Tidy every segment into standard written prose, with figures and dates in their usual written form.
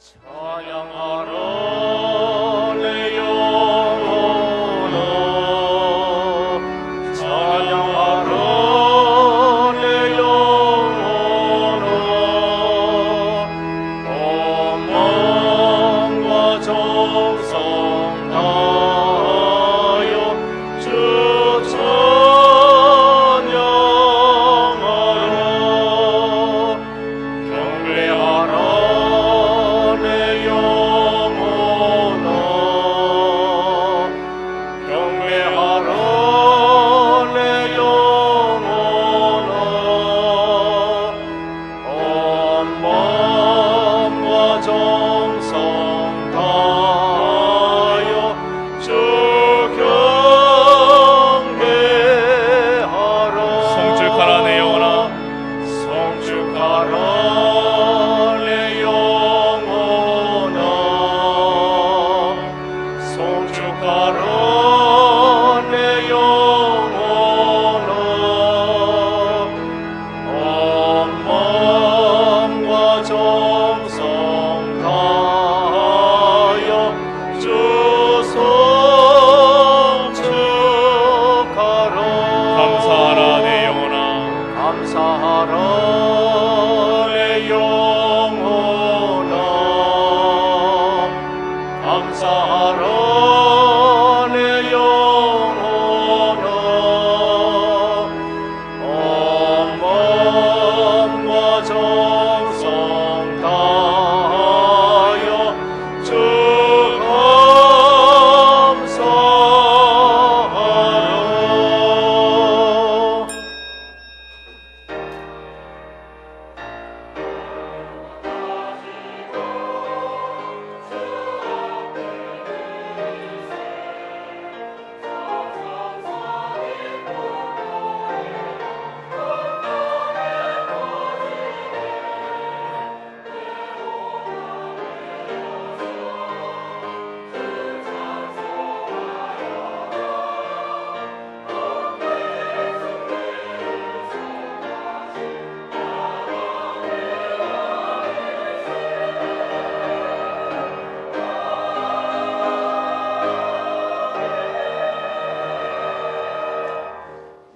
찬양하라 내 영혼아, 찬양하라 내 영혼아. 온 마음과 정성 다하여 주 찬양하라. 경배하라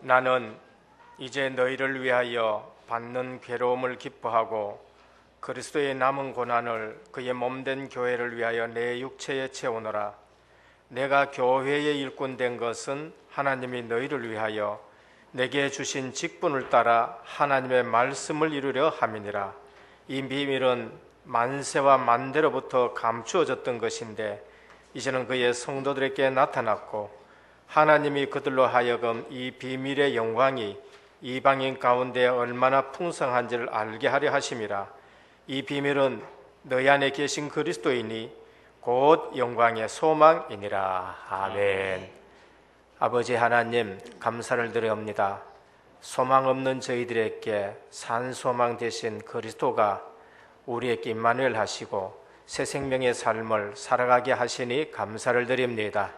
나는 이제 너희를 위하여 받는 괴로움을 기뻐하고 그리스도의 남은 고난을 그의 몸된 교회를 위하여 내 육체에 채우노라. 내가 교회의 일꾼 된 것은 하나님이 너희를 위하여 내게 주신 직분을 따라 하나님의 말씀을 이루려 함이니라. 이 비밀은 만세와 만대로부터 감추어졌던 것인데 이제는 그의 성도들에게 나타났고 하나님이 그들로 하여금 이 비밀의 영광이 이방인 가운데 얼마나 풍성한지를 알게 하려 하심이라. 이 비밀은 너희 안에 계신 그리스도이니 곧 영광의 소망이니라. 아멘. 아버지 하나님, 감사를 드려옵니다. 소망 없는 저희들에게 산 소망 되신 그리스도가 우리에게 임마누엘 하시고 새 생명의 삶을 살아가게 하시니 감사를 드립니다.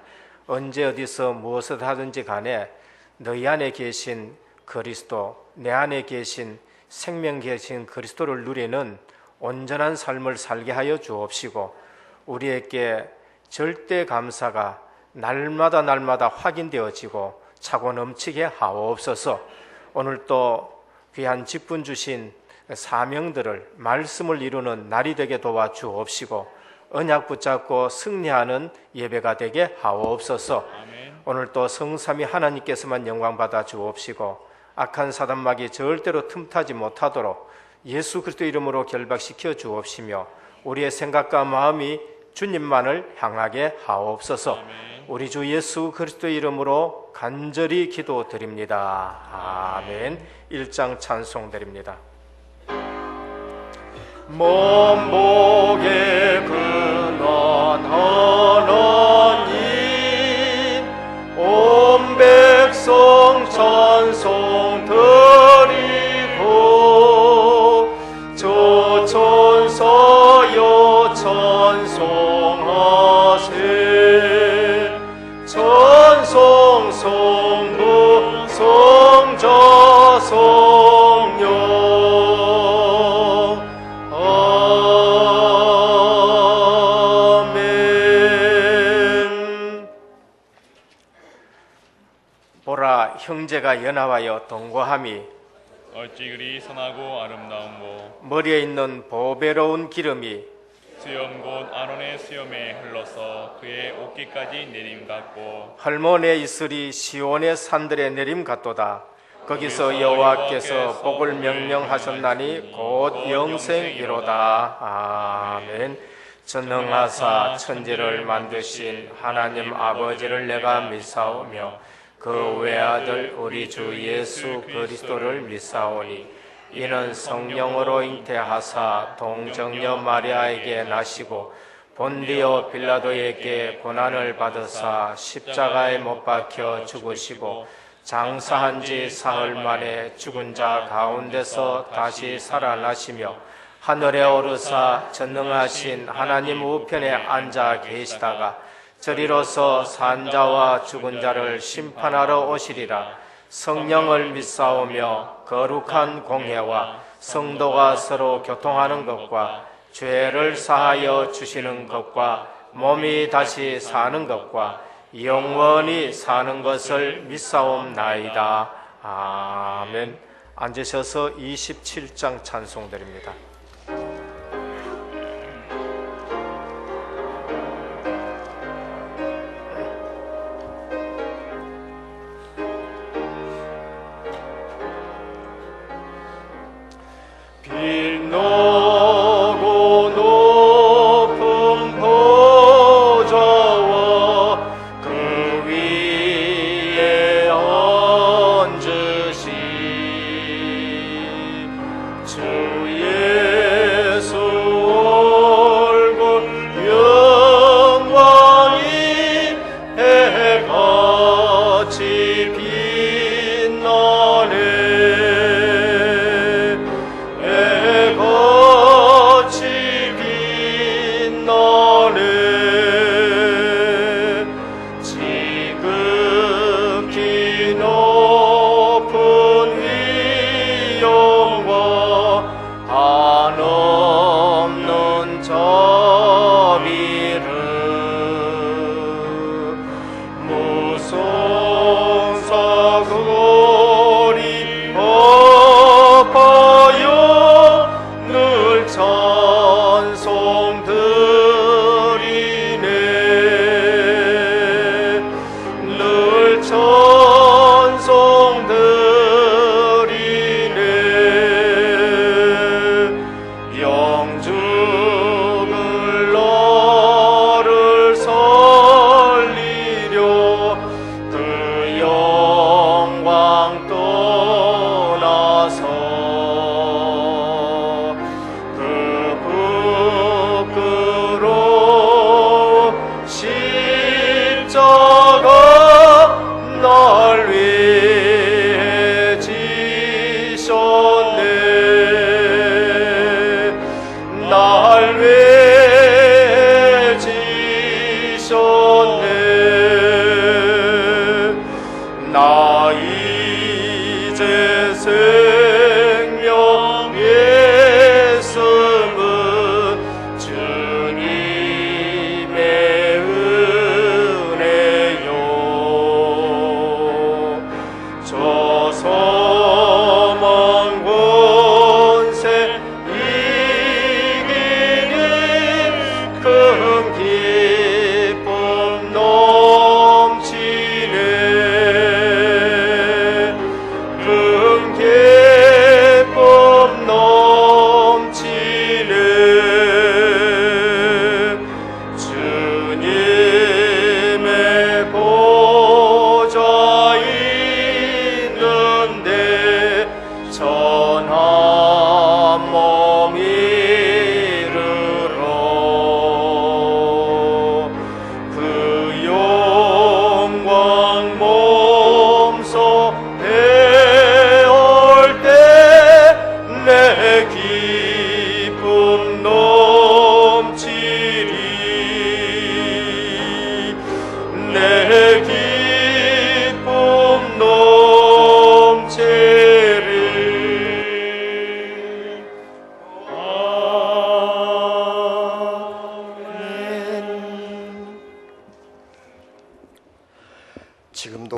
언제 어디서 무엇을 하든지 간에 너희 안에 계신 그리스도, 내 안에 계신 생명 계신 그리스도를 누리는 온전한 삶을 살게 하여 주옵시고 우리에게 절대 감사가 날마다 확인되어지고 차고 넘치게 하옵소서. 오늘 또 귀한 직분 주신 사명들을 말씀을 이루는 날이 되게 도와주옵시고 언약 붙잡고 승리하는 예배가 되게 하옵소서. 아멘. 오늘 또 성삼위 하나님께서만 영광 받아 주옵시고 악한 사단막이 절대로 틈타지 못하도록 예수 그리스도 이름으로 결박시켜 주옵시며 우리의 생각과 마음이 주님만을 향하게 하옵소서. 아멘. 우리 주 예수 그리스도 이름으로 간절히 기도드립니다. 아멘. 1장 찬송 드립니다. 몸복의 근원 하나님, 온 백성 찬송 드리고 저 천사여 찬송하세. 찬송 성부 성자 성령. 형제가 연합하여 동거함이 어찌 그리 선하고 아름다운고 머리에 있는 보배로운 기름이 수염 곧 아론의 수염에 흘러서 그의 옷깃까지 내림 같고 헐몬의 이슬이 시온의 산들에 내림 같도다. 거기서 여호와께서 복을 명령하셨나니 곧 영생이로다. 아멘. 전능하사 천지를 만드신 하나님 아버지를 내가 믿사오며 그 외아들 우리 주 예수 그리스도를 믿사오니 이는 성령으로 잉태하사 동정녀 마리아에게 나시고 본디오 빌라도에게 고난을 받으사 십자가에 못 박혀 죽으시고 장사한 지 사흘 만에 죽은 자 가운데서 다시 살아나시며 하늘에 오르사 전능하신 하나님 우편에 앉아 계시다가 저리로서 산자와 죽은 자를 심판하러 오시리라. 성령을 믿사오며 거룩한 공회와 성도가 서로 교통하는 것과 죄를 사하여 주시는 것과 몸이 다시 사는 것과 영원히 사는 것을 믿사옵나이다. 아멘. 앉으셔서 27장 찬송드립니다. 빛나고 높은 보좌와 그 위에 앉으신 주 예수 얼굴 영광이 해같이 빛나네. 해같이 빛나네. 지극히 높은 위엄과 한없는 자비를 무성사거리 법하여 늘 찬송드리네. 늘 찬송드리네. 영죽을 너를 살리려 그 영광 떠나서 그 부끄러운 십자가 날 위해 지셨네. 날 위해 지셨네. 나 이제 생명의 숨은 주님의 은혜요. 저 사망 권세 이기니 큰 기쁨 넘치네. 큰 기쁨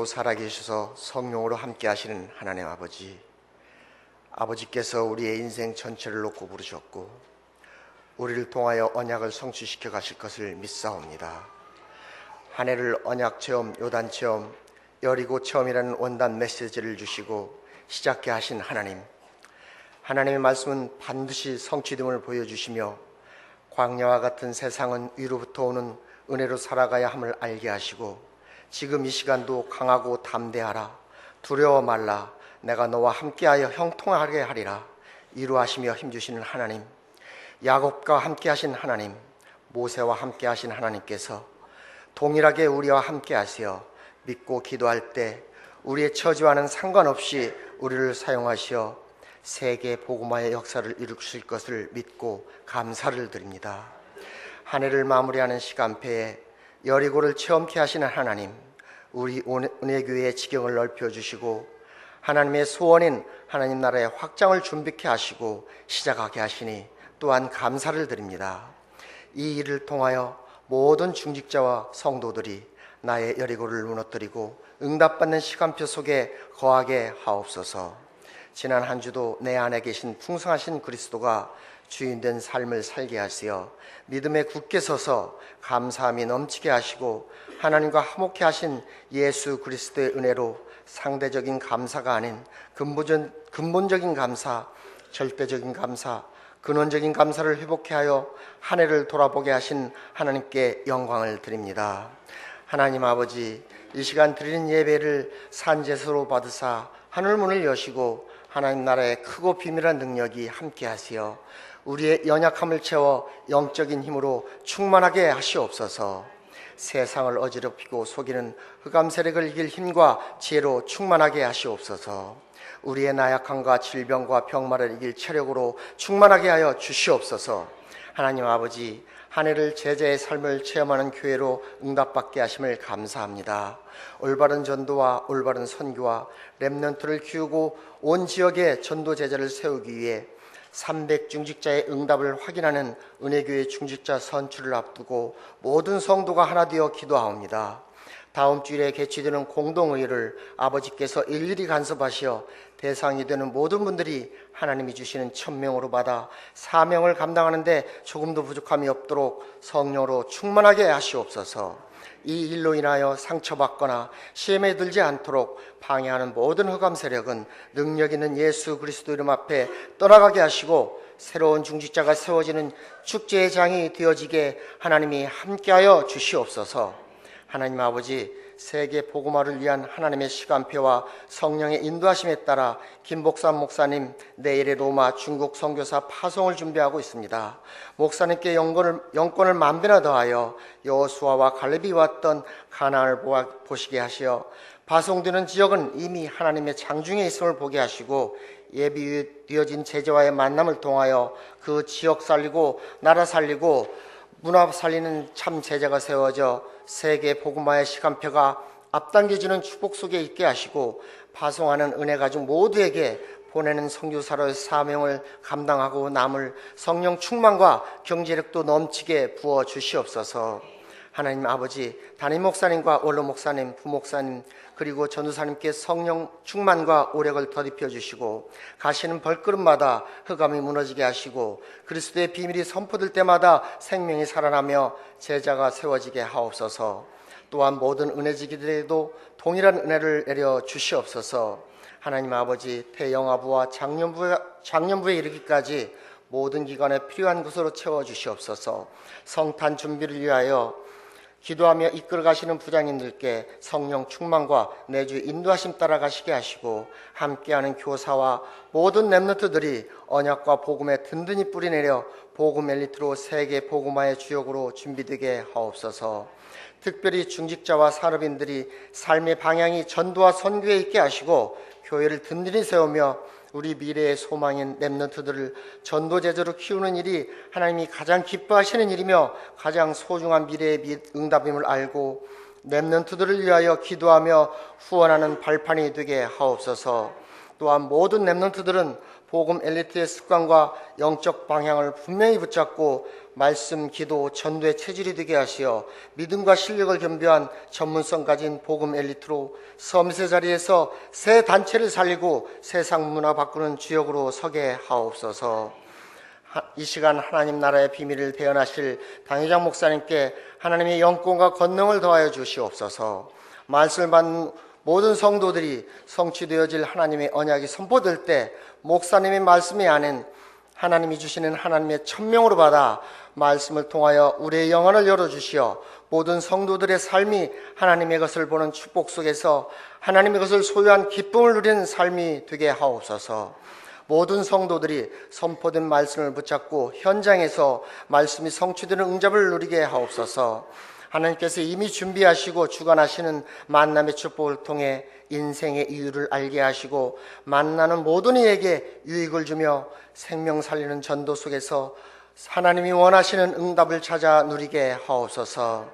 살아계셔서 성령으로 함께 하시는 하나님 아버지, 아버지께서 우리의 인생 전체를 놓고 부르셨고 우리를 통하여 언약을 성취시켜 가실 것을 믿사옵니다. 한 해를 언약 체험, 요단 체험, 여리고 체험이라는 원단 메시지를 주시고 시작케 하신 하나님, 하나님의 말씀은 반드시 성취됨을 보여주시며 광야와 같은 세상은 위로부터 오는 은혜로 살아가야 함을 알게 하시고 지금 이 시간도 강하고 담대하라, 두려워 말라, 내가 너와 함께하여 형통하게 하리라 이루하시며 힘주시는 하나님, 야곱과 함께하신 하나님, 모세와 함께하신 하나님께서 동일하게 우리와 함께하시어 믿고 기도할 때 우리의 처지와는 상관없이 우리를 사용하시어 세계 복음화의 역사를 이루실 것을 믿고 감사를 드립니다. 한 해를 마무리하는 시간표에 여리고를 체험케 하시는 하나님, 우리 은혜교회의 지경을 넓혀주시고 하나님의 소원인 하나님 나라의 확장을 준비케 하시고 시작하게 하시니 또한 감사를 드립니다. 이 일을 통하여 모든 중직자와 성도들이 나의 여리고를 무너뜨리고 응답받는 시간표 속에 거하게 하옵소서. 지난 한 주도 내 안에 계신 풍성하신 그리스도가 주인된 삶을 살게 하시어 믿음에 굳게 서서 감사함이 넘치게 하시고 하나님과 화목케 하신 예수 그리스도의 은혜로 상대적인 감사가 아닌 근본적인 감사, 절대적인 감사, 근원적인 감사를 회복케 하여 한 해를 돌아보게 하신 하나님께 영광을 드립니다. 하나님 아버지, 이 시간 드리는 예배를 산제수로 받으사 하늘문을 여시고 하나님 나라의 크고 비밀한 능력이 함께 하시어 우리의 연약함을 채워 영적인 힘으로 충만하게 하시옵소서. 세상을 어지럽히고 속이는 흑암 세력을 이길 힘과 지혜로 충만하게 하시옵소서. 우리의 나약함과 질병과 병마를 이길 체력으로 충만하게 하여 주시옵소서. 하나님 아버지, 한 해를 제자의 삶을 체험하는 교회로 응답받게 하심을 감사합니다. 올바른 전도와 올바른 선교와 렘넌트를 키우고 온 지역에 전도 제자를 세우기 위해 300중직자의 응답을 확인하는 은혜교회 중직자 선출을 앞두고 모든 성도가 하나 되어 기도하옵니다. 다음 주일에 개최되는 공동의회를 아버지께서 일일이 간섭하시어 대상이 되는 모든 분들이 하나님이 주시는 천명으로 받아 사명을 감당하는 데 조금도 부족함이 없도록 성령으로 충만하게 하시옵소서. 이 일로 인하여 상처받거나 시험에 들지 않도록 방해하는 모든 흑암 세력은 능력 있는 예수 그리스도 이름 앞에 떠나가게 하시고 새로운 중직자가 세워지는 축제의 장이 되어지게 하나님이 함께하여 주시옵소서. 하나님 아버지, 세계 복음화를 위한 하나님의 시간표와 성령의 인도하심에 따라 김복삼 목사님 내일의 로마 중국 선교사 파송을 준비하고 있습니다. 목사님께 영권을 만배나 더하여 여호수아와 갈렙이 왔던 가나안을 보시게 하시어 파송되는 지역은 이미 하나님의 장중에 있음을 보게 하시고 예비되어진 제자와의 만남을 통하여 그 지역 살리고 나라 살리고 문화 살리는 참 제자가 세워져 세계 복음화의 시간표가 앞당겨지는 축복 속에 있게 하시고 파송하는 은혜 가족 모두에게 보내는 선교사로의 사명을 감당하고 남을 성령 충만과 경제력도 넘치게 부어 주시옵소서. 하나님 아버지, 담임 목사님과 원로 목사님, 부목사님 그리고 전도사님께 성령 충만과 오력을 더입혀 주시고 가시는 발걸음마다 흑암이 무너지게 하시고 그리스도의 비밀이 선포될 때마다 생명이 살아나며 제자가 세워지게 하옵소서. 또한 모든 은혜지기들에도 동일한 은혜를 내려 주시옵소서. 하나님 아버지, 태영아부와 장년부에 이르기까지 모든 기관에 필요한 것으로 채워주시옵소서. 성탄 준비를 위하여 기도하며 이끌어 가시는 부장님들께 성령 충만과 내주 인도하심 따라 가시게 하시고 함께하는 교사와 모든 렘넌트들이 언약과 복음에 든든히 뿌리내려 복음 엘리트로 세계 복음화의 주역으로 준비되게 하옵소서. 특별히 중직자와 산업인들이 삶의 방향이 전도와 선교에 있게 하시고 교회를 든든히 세우며 우리 미래의 소망인 렘넌트들을 전도제자로 키우는 일이 하나님이 가장 기뻐하시는 일이며 가장 소중한 미래의 응답임을 알고 렘넌트들을 위하여 기도하며 후원하는 발판이 되게 하옵소서. 또한 모든 렘넌트들은 복음 엘리트의 습관과 영적 방향을 분명히 붙잡고 말씀, 기도, 전도의 체질이 되게 하시어 믿음과 실력을 겸비한 전문성 가진 복음 엘리트로 서밋의 자리에서 새 단체를 살리고 세상 문화 바꾸는 주역으로 서게 하옵소서. 이 시간 하나님 나라의 비밀을 대언하실 당회장 목사님께 하나님의 영권과 권능을 더하여 주시옵소서. 말씀을 받는 모든 성도들이 성취되어질 하나님의 언약이 선포될 때 목사님의 말씀이 아닌 하나님이 주시는 하나님의 천명으로 받아 말씀을 통하여 우리의 영혼을 열어주시어 모든 성도들의 삶이 하나님의 것을 보는 축복 속에서 하나님의 것을 소유한 기쁨을 누리는 삶이 되게 하옵소서. 모든 성도들이 선포된 말씀을 붙잡고 현장에서 말씀이 성취되는 응답을 누리게 하옵소서. 하나님께서 이미 준비하시고 주관하시는 만남의 축복을 통해 인생의 이유를 알게 하시고 만나는 모든 이에게 유익을 주며 생명 살리는 전도 속에서 하나님이 원하시는 응답을 찾아 누리게 하옵소서.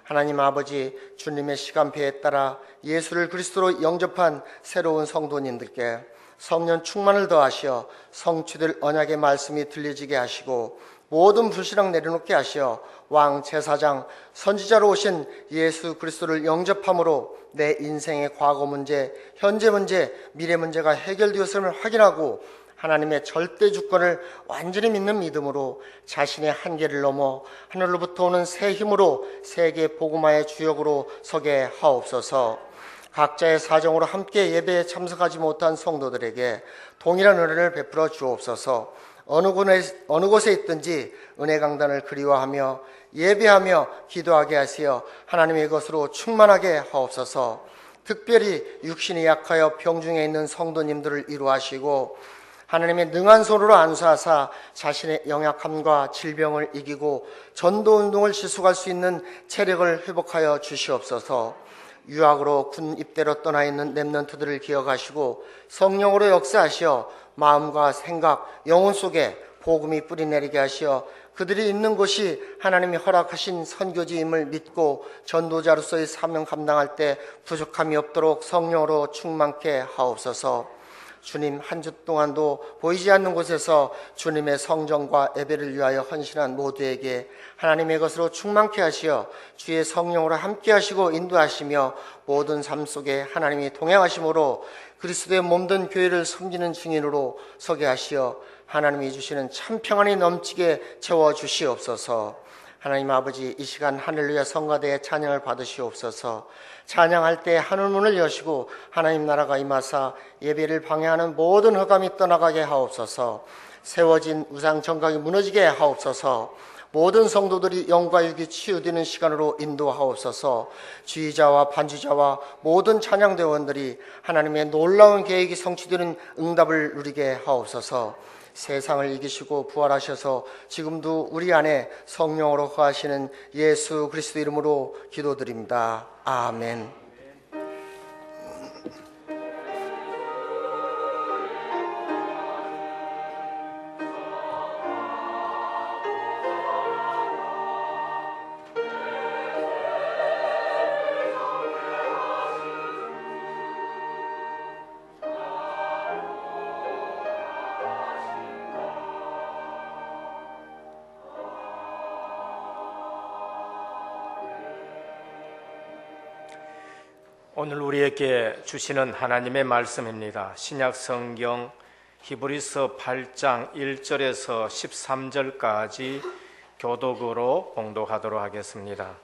하나님 아버지, 주님의 시간표에 따라 예수를 그리스도로 영접한 새로운 성도님들께 성령 충만을 더하시어 성취될 언약의 말씀이 들려지게 하시고 모든 불신앙 내려놓게 하시어 왕 제사장 선지자로 오신 예수 그리스도를 영접함으로 내 인생의 과거 문제, 현재 문제, 미래 문제가 해결되었음을 확인하고 하나님의 절대 주권을 완전히 믿는 믿음으로 자신의 한계를 넘어 하늘로부터 오는 새 힘으로 세계 복음화의 주역으로 서게 하옵소서. 각자의 사정으로 함께 예배에 참석하지 못한 성도들에게 동일한 은혜를 베풀어 주옵소서. 어느 곳에 있든지 은혜 강단을 그리워하며 예배하며 기도하게 하시어 하나님의 것으로 충만하게 하옵소서. 특별히 육신이 약하여 병중에 있는 성도님들을 이루하시고 하나님의 능한 손으로 안수하사 자신의 영약함과 질병을 이기고 전도운동을 지속할 수 있는 체력을 회복하여 주시옵소서. 유학으로 군 입대로 떠나 있는 렘넌트들을 기억하시고 성령으로 역사하시어 마음과 생각, 영혼 속에 복음이 뿌리내리게 하시어 그들이 있는 곳이 하나님이 허락하신 선교지임을 믿고 전도자로서의 사명 감당할 때 부족함이 없도록 성령으로 충만케 하옵소서. 주님, 한 주 동안도 보이지 않는 곳에서 주님의 성전과 예배를 위하여 헌신한 모두에게 하나님의 것으로 충만케 하시어 주의 성령으로 함께 하시고 인도하시며 모든 삶 속에 하나님이 동행하심으로 그리스도의 몸된 교회를 섬기는 증인으로 서게 하시어 하나님이 주시는 참 평안이 넘치게 채워주시옵소서. 하나님 아버지, 이 시간 할렐루야 성가대의 찬양을 받으시옵소서. 찬양할 때 하늘문을 여시고 하나님 나라가 임하사 예배를 방해하는 모든 흑암이 떠나가게 하옵소서. 세워진 우상 정각이 무너지게 하옵소서. 모든 성도들이 영과 육이 치유되는 시간으로 인도하옵소서. 지휘자와 반주자와 모든 찬양대원들이 하나님의 놀라운 계획이 성취되는 응답을 누리게 하옵소서. 세상을 이기시고 부활하셔서 지금도 우리 안에 성령으로 거하시는 예수 그리스도 이름으로 기도드립니다. 아멘. 오늘 우리에게 주시는 하나님의 말씀입니다. 신약 성경 히브리서 8장 1절에서 13절까지 교독으로 봉독하도록 하겠습니다.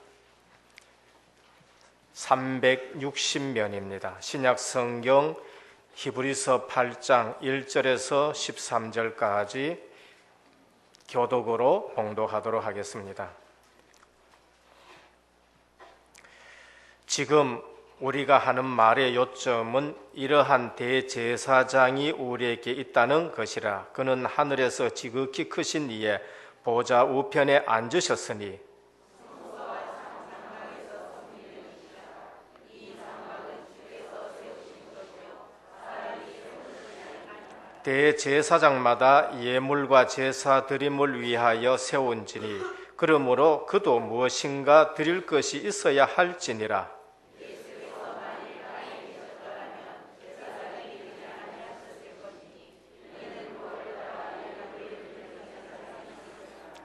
360면입니다. 신약 성경 히브리서 8장 1절에서 13절까지 교독으로 봉독하도록 하겠습니다. 지금 우리가 하는 말의 요점은 이러한 대제사장이 우리에게 있다는 것이라. 그는 하늘에서 지극히 크신 이의 보좌 우편에 앉으셨으니 대제사장마다 예물과 제사 드림을 위하여 세운지니 그러므로 그도 무엇인가 드릴 것이 있어야 할지니라.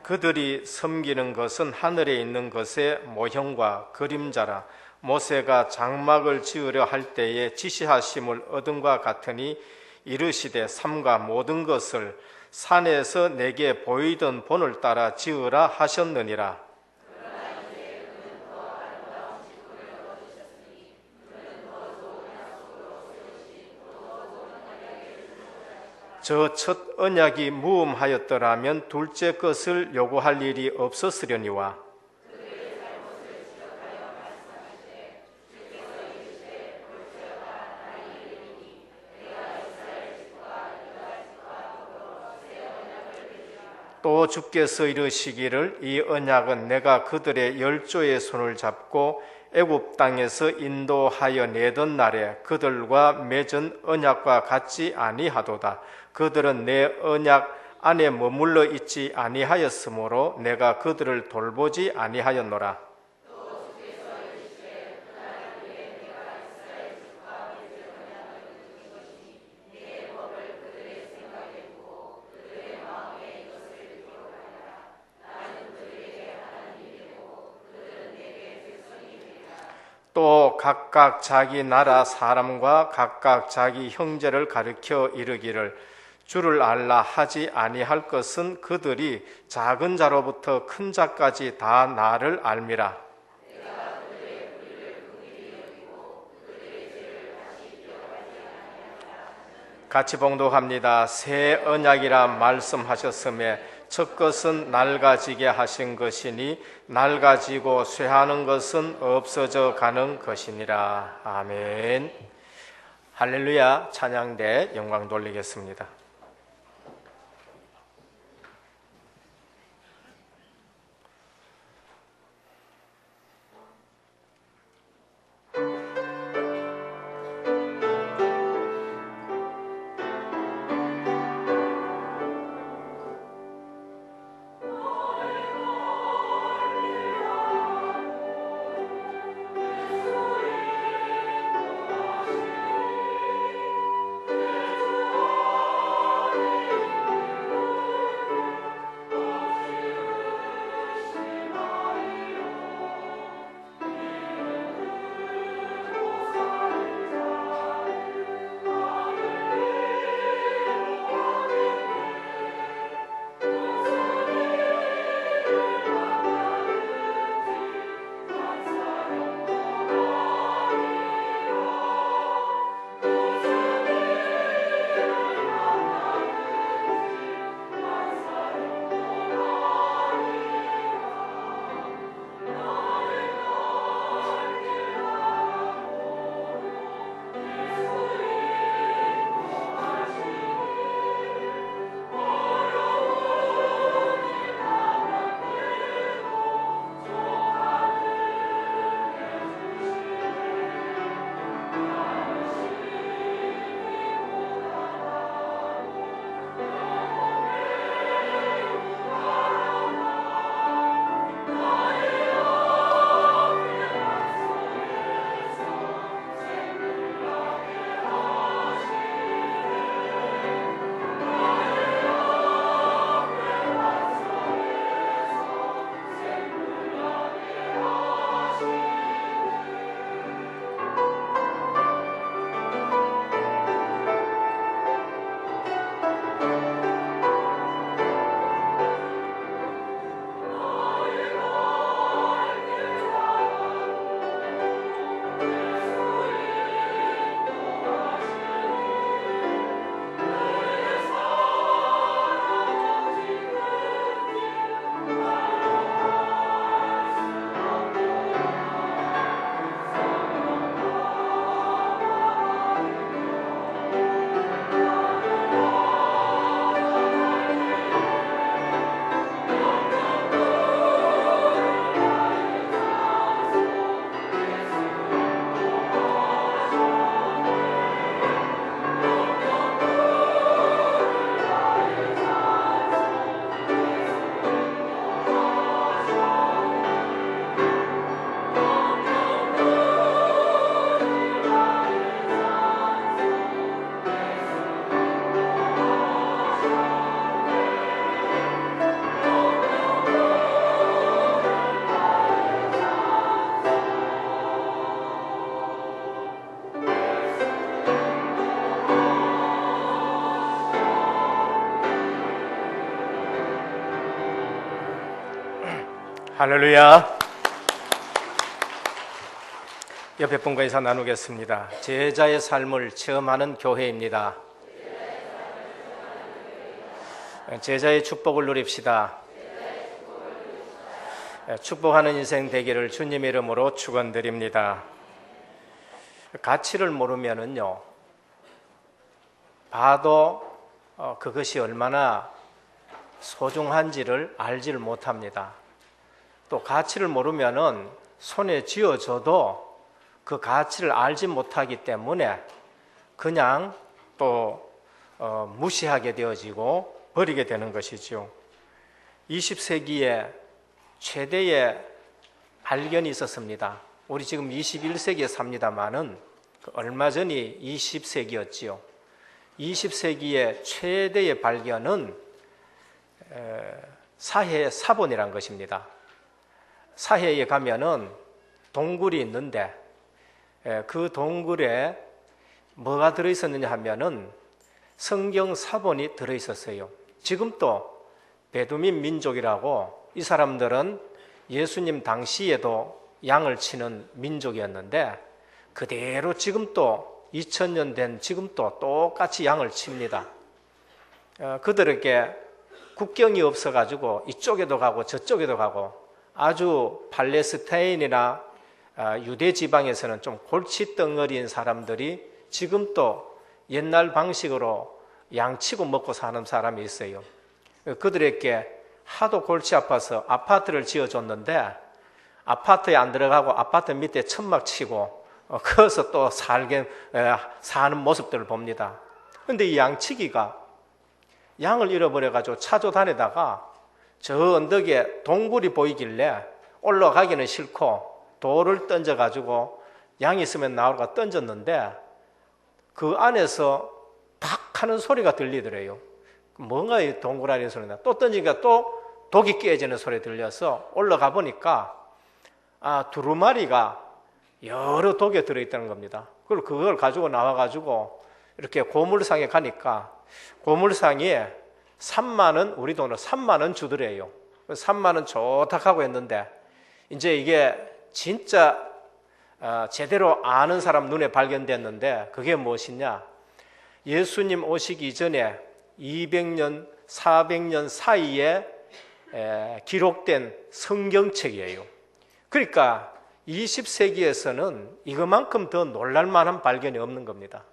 그들이 섬기는 것은 하늘에 있는 것의 모형과 그림자라. 모세가 장막을 지으려 할 때에 지시하심을 얻음과 같으니 이르시되 삼가 모든 것을 산에서 내게 보이던 본을 따라 지으라 하셨느니라. 저 첫 언약이 무음하였더라면 둘째 것을 요구할 일이 없었으려니와 또 주께서 이르시기를 이 언약은 내가 그들의 열조의 손을 잡고 애굽 땅에서 인도하여 내던 날에 그들과 맺은 언약과 같지 아니하도다. 그들은 내 언약 안에 머물러 있지 아니하였으므로 내가 그들을 돌보지 아니하였노라. 또 각각 자기 나라 사람과 각각 자기 형제를 가리켜 이르기를 주를 알라 하지 아니할 것은 그들이 작은 자로부터 큰 자까지 다 나를 알미라. 같이 봉독합니다. 새 언약이라 말씀하셨음에 첫 것은 낡아지게 하신 것이니 낡아지고 쇠하는 것은 없어져 가는 것이니라. 아멘. 할렐루야. 찬양대 영광 돌리겠습니다. 할렐루야. 옆에 분과 인사 나누겠습니다. 제자의 삶을 체험하는 교회입니다. 제자의 축복을 누립시다. 축복하는 인생 되기를 주님의 이름으로 축원드립니다. 가치를 모르면은요, 봐도 그것이 얼마나 소중한지를 알지를 못합니다. 또 가치를 모르면은 손에 쥐어줘도 그 가치를 알지 못하기 때문에 그냥 또 무시하게 되어지고 버리게 되는 것이죠. 20세기에 최대의 발견이 있었습니다. 우리 지금 21세기에 삽니다마는 얼마 전이 20세기였지요. 20세기의 최대의 발견은 사해 사본이란 것입니다. 사해에 가면은 동굴이 있는데 그 동굴에 뭐가 들어있었느냐 하면은 성경 사본이 들어있었어요. 지금도 베두민 민족이라고, 이 사람들은 예수님 당시에도 양을 치는 민족이었는데 그대로 지금도 2000년 된 지금도 똑같이 양을 칩니다. 그들에게 국경이 없어가지고 이쪽에도 가고 저쪽에도 가고, 아주 팔레스타인이나 유대 지방에서는 좀 골칫덩어리인 사람들이 지금도 옛날 방식으로 양치고 먹고 사는 사람이 있어요. 그들에게 하도 골치 아파서 아파트를 지어줬는데 아파트에 안 들어가고 아파트 밑에 천막 치고 거기서 또 사는 모습들을 봅니다. 그런데 이 양치기가 양을 잃어버려가지고 찾아다니다가 저 언덕에 동굴이 보이길래 올라가기는 싫고 돌을 던져가지고 양이 있으면 나오라고 던졌는데 그 안에서 탁 하는 소리가 들리더래요. 뭔가 이 동굴 안에 소리나, 또 던지니까 또 독이 깨지는 소리 들려서 올라가 보니까 두루마리가 여러 독에 들어있다는 겁니다. 그리고 그걸 가지고 나와가지고 이렇게 고물상에 가니까 고물상에 3만 원, 우리 돈으로 3만 원 주더래요. 3만 원 좋다 하고 했는데 이제 이게 진짜 제대로 아는 사람 눈에 발견됐는데 그게 무엇이냐? 예수님 오시기 전에 200년, 400년 사이에 기록된 성경책이에요. 그러니까 20세기에서는 이것만큼 더 놀랄만한 발견이 없는 겁니다.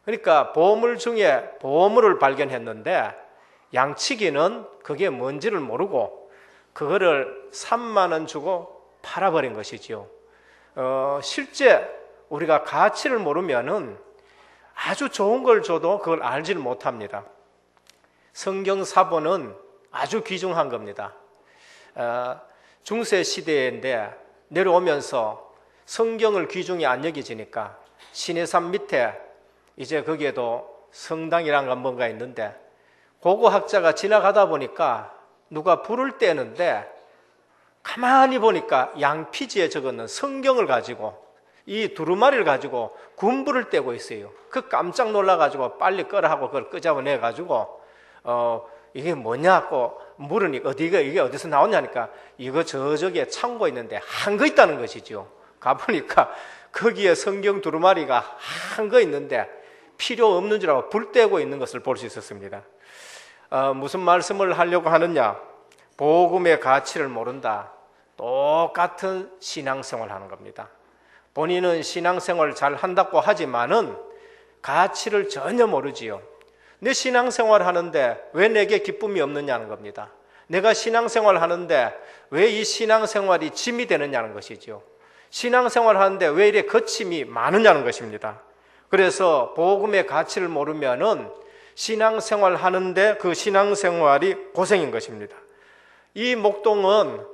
그러니까 보물 중에 보물을 발견했는데 양치기는 그게 뭔지를 모르고 그거를 3만 원 주고 팔아버린 것이죠. 실제 우리가 가치를 모르면은 아주 좋은 걸 줘도 그걸 알지를 못합니다. 성경 사본은 아주 귀중한 겁니다. 중세 시대인데 내려오면서 성경을 귀중히 안 여겨지니까 시내산 밑에 이제 거기에도 성당이란 건 뭔가 있는데 고고학자가 지나가다 보니까 누가 불을 떼는데 가만히 보니까 양피지에 적었는 성경을 가지고 이 두루마리를 가지고 군불을 떼고 있어요. 그 깜짝 놀라가지고 빨리 끄라 하고 그걸 끄잡아내가지고 이게 뭐냐고 물으니 이게 어디서 나오냐니까 이거 저쪽에 창고에 있는데 한 거 있다는 것이죠. 가보니까 거기에 성경 두루마리가 한 거 있는데 필요 없는 줄 알고 불 떼고 있는 것을 볼 수 있었습니다. 무슨 말씀을 하려고 하느냐? 복음의 가치를 모른다. 똑같은 신앙생활 하는 겁니다. 본인은 신앙생활 잘 한다고 하지만은 가치를 전혀 모르지요. 내 신앙생활 하는데 왜 내게 기쁨이 없느냐는 겁니다. 내가 신앙생활 하는데 왜 이 신앙생활이 짐이 되느냐는 것이죠. 신앙생활 하는데 왜 이렇게 거침이 많으냐는 것입니다. 그래서 복음의 가치를 모르면은 신앙생활 하는데 그 신앙생활이 고생인 것입니다. 이 목동은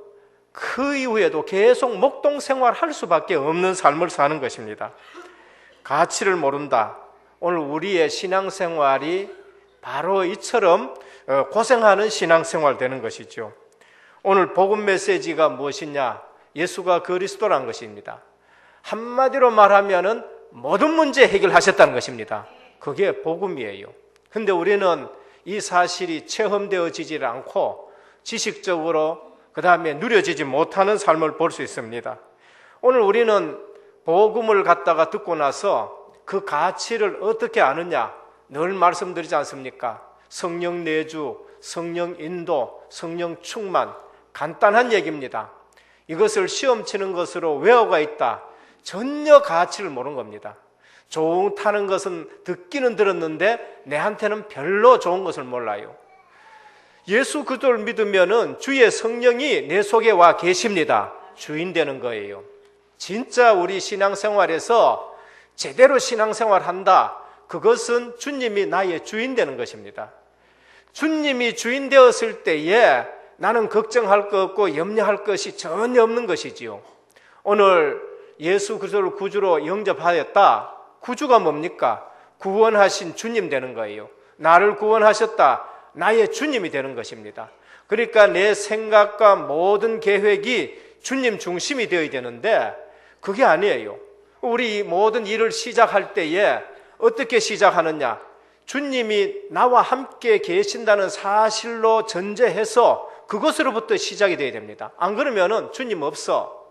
그 이후에도 계속 목동 생활할 수밖에 없는 삶을 사는 것입니다. 가치를 모른다. 오늘 우리의 신앙생활이 바로 이처럼 고생하는 신앙생활 되는 것이죠. 오늘 복음 메시지가 무엇이냐? 예수가 그리스도란 것입니다. 한마디로 말하면은 모든 문제 해결하셨다는 것입니다. 그게 복음이에요. 근데 우리는 이 사실이 체험되어지질 않고 지식적으로 그 다음에 누려지지 못하는 삶을 볼 수 있습니다. 오늘 우리는 복음을 갖다가 듣고 나서 그 가치를 어떻게 아느냐 늘 말씀드리지 않습니까? 성령 내주, 성령 인도, 성령 충만, 간단한 얘기입니다. 이것을 시험 치는 것으로 외워가 있다. 전혀 가치를 모르는 겁니다. 좋다는 것은 듣기는 들었는데 내한테는 별로 좋은 것을 몰라요. 예수 그리스도를 믿으면은 주의 성령이 내 속에 와 계십니다. 주인 되는 거예요. 진짜 우리 신앙생활에서 제대로 신앙생활 한다. 그것은 주님이 나의 주인 되는 것입니다. 주님이 주인 되었을 때에 나는 걱정할 것 없고 염려할 것이 전혀 없는 것이지요. 오늘 예수 그리스도를 구주로 영접하였다. 구주가 뭡니까? 구원하신 주님 되는 거예요. 나를 구원하셨다. 나의 주님이 되는 것입니다. 그러니까 내 생각과 모든 계획이 주님 중심이 되어야 되는데 그게 아니에요. 우리 모든 일을 시작할 때에 어떻게 시작하느냐? 주님이 나와 함께 계신다는 사실로 전제해서 그것으로부터 시작이 되어야 됩니다. 안 그러면은 주님 없어.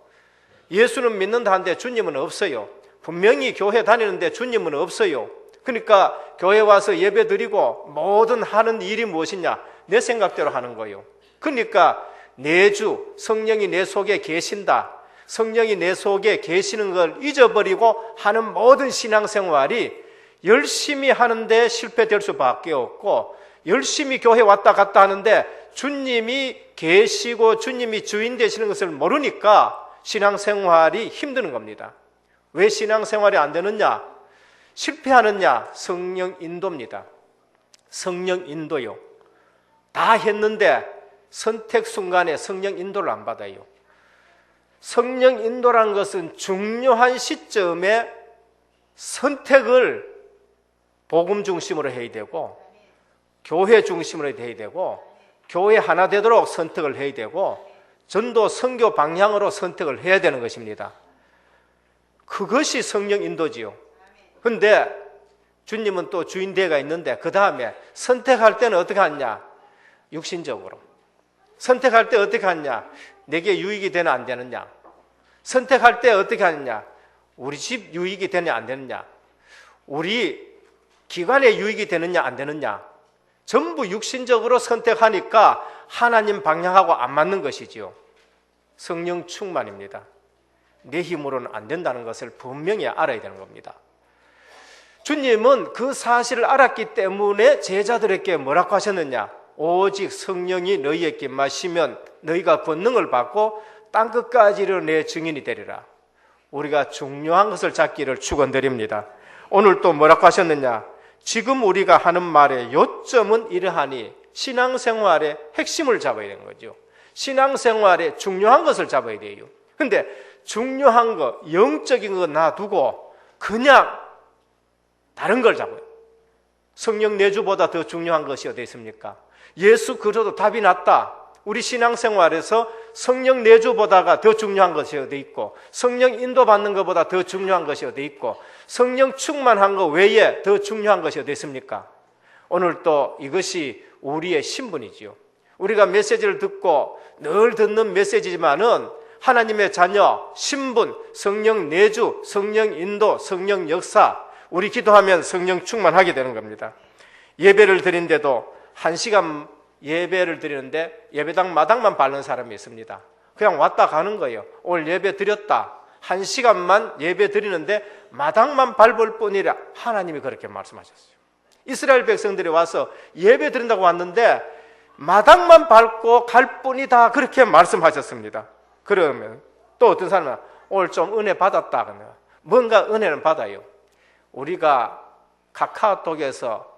예수는 믿는다 하는데 주님은 없어요. 분명히 교회 다니는데 주님은 없어요. 그러니까 교회 와서 예배 드리고 모든 하는 일이 무엇이냐? 내 생각대로 하는 거예요. 그러니까 내주, 성령이 내 속에 계신다. 성령이 내 속에 계시는 걸 잊어버리고 하는 모든 신앙생활이 열심히 하는데 실패될 수밖에 없고 열심히 교회 왔다 갔다 하는데 주님이 계시고 주님이 주인 되시는 것을 모르니까 신앙생활이 힘드는 겁니다. 왜 신앙생활이 안 되느냐? 실패하느냐? 성령 인도입니다. 성령 인도요. 다 했는데 선택 순간에 성령 인도를 안 받아요. 성령 인도란 것은 중요한 시점에 선택을 복음 중심으로 해야 되고 교회 중심으로 해야 되고 교회 하나 되도록 선택을 해야 되고 전도 선교 방향으로 선택을 해야 되는 것입니다. 그것이 성령 인도지요. 그런데 주님은 또 주인대가 있는데 그 다음에 선택할 때는 어떻게 하느냐? 육신적으로. 선택할 때 어떻게 하느냐? 내게 유익이 되나 안 되느냐? 선택할 때 어떻게 하느냐? 우리 집 유익이 되냐 안 되느냐? 우리 기관에 유익이 되느냐 안 되느냐? 전부 육신적으로 선택하니까 하나님 방향하고 안 맞는 것이지요. 성령 충만입니다. 내 힘으로는 안 된다는 것을 분명히 알아야 되는 겁니다. 주님은 그 사실을 알았기 때문에 제자들에게 뭐라고 하셨느냐? 오직 성령이 너희에게 마시면 너희가 권능을 받고 땅끝까지 이르러 내 증인이 되리라. 우리가 중요한 것을 잡기를 축원드립니다. 오늘 또 뭐라고 하셨느냐? 지금 우리가 하는 말의 요점은 이러하니 신앙생활의 핵심을 잡아야 되는 거죠. 신앙생활의 중요한 것을 잡아야 돼요. 근데 중요한 거, 영적인 거 놔두고 그냥 다른 걸 잡아요. 성령 내주보다 더 중요한 것이 어디 있습니까? 예수 그리스도 답이 났다. 우리 신앙생활에서 성령 내주보다가 더 중요한 것이 어디 있고 성령 인도받는 것보다 더 중요한 것이 어디 있고 성령 충만한 것 외에 더 중요한 것이 어디 있습니까? 오늘 또 이것이 우리의 신분이지요. 우리가 메시지를 듣고 늘 듣는 메시지지만은 하나님의 자녀, 신분, 성령 내주, 성령 인도, 성령 역사, 우리 기도하면 성령 충만하게 되는 겁니다. 예배를 드린데도 1시간 예배를 드리는데 예배당 마당만 밟는 사람이 있습니다. 그냥 왔다 가는 거예요. 오늘 예배 드렸다. 1시간만 예배 드리는데 마당만 밟을 뿐이라 하나님이 그렇게 말씀하셨어요. 이스라엘 백성들이 와서 예배 드린다고 왔는데 마당만 밟고 갈 뿐이다 그렇게 말씀하셨습니다. 그러면 또 어떤 사람은 오늘 좀 은혜 받았다 그러면 뭔가 은혜는 받아요. 우리가 카카오톡에서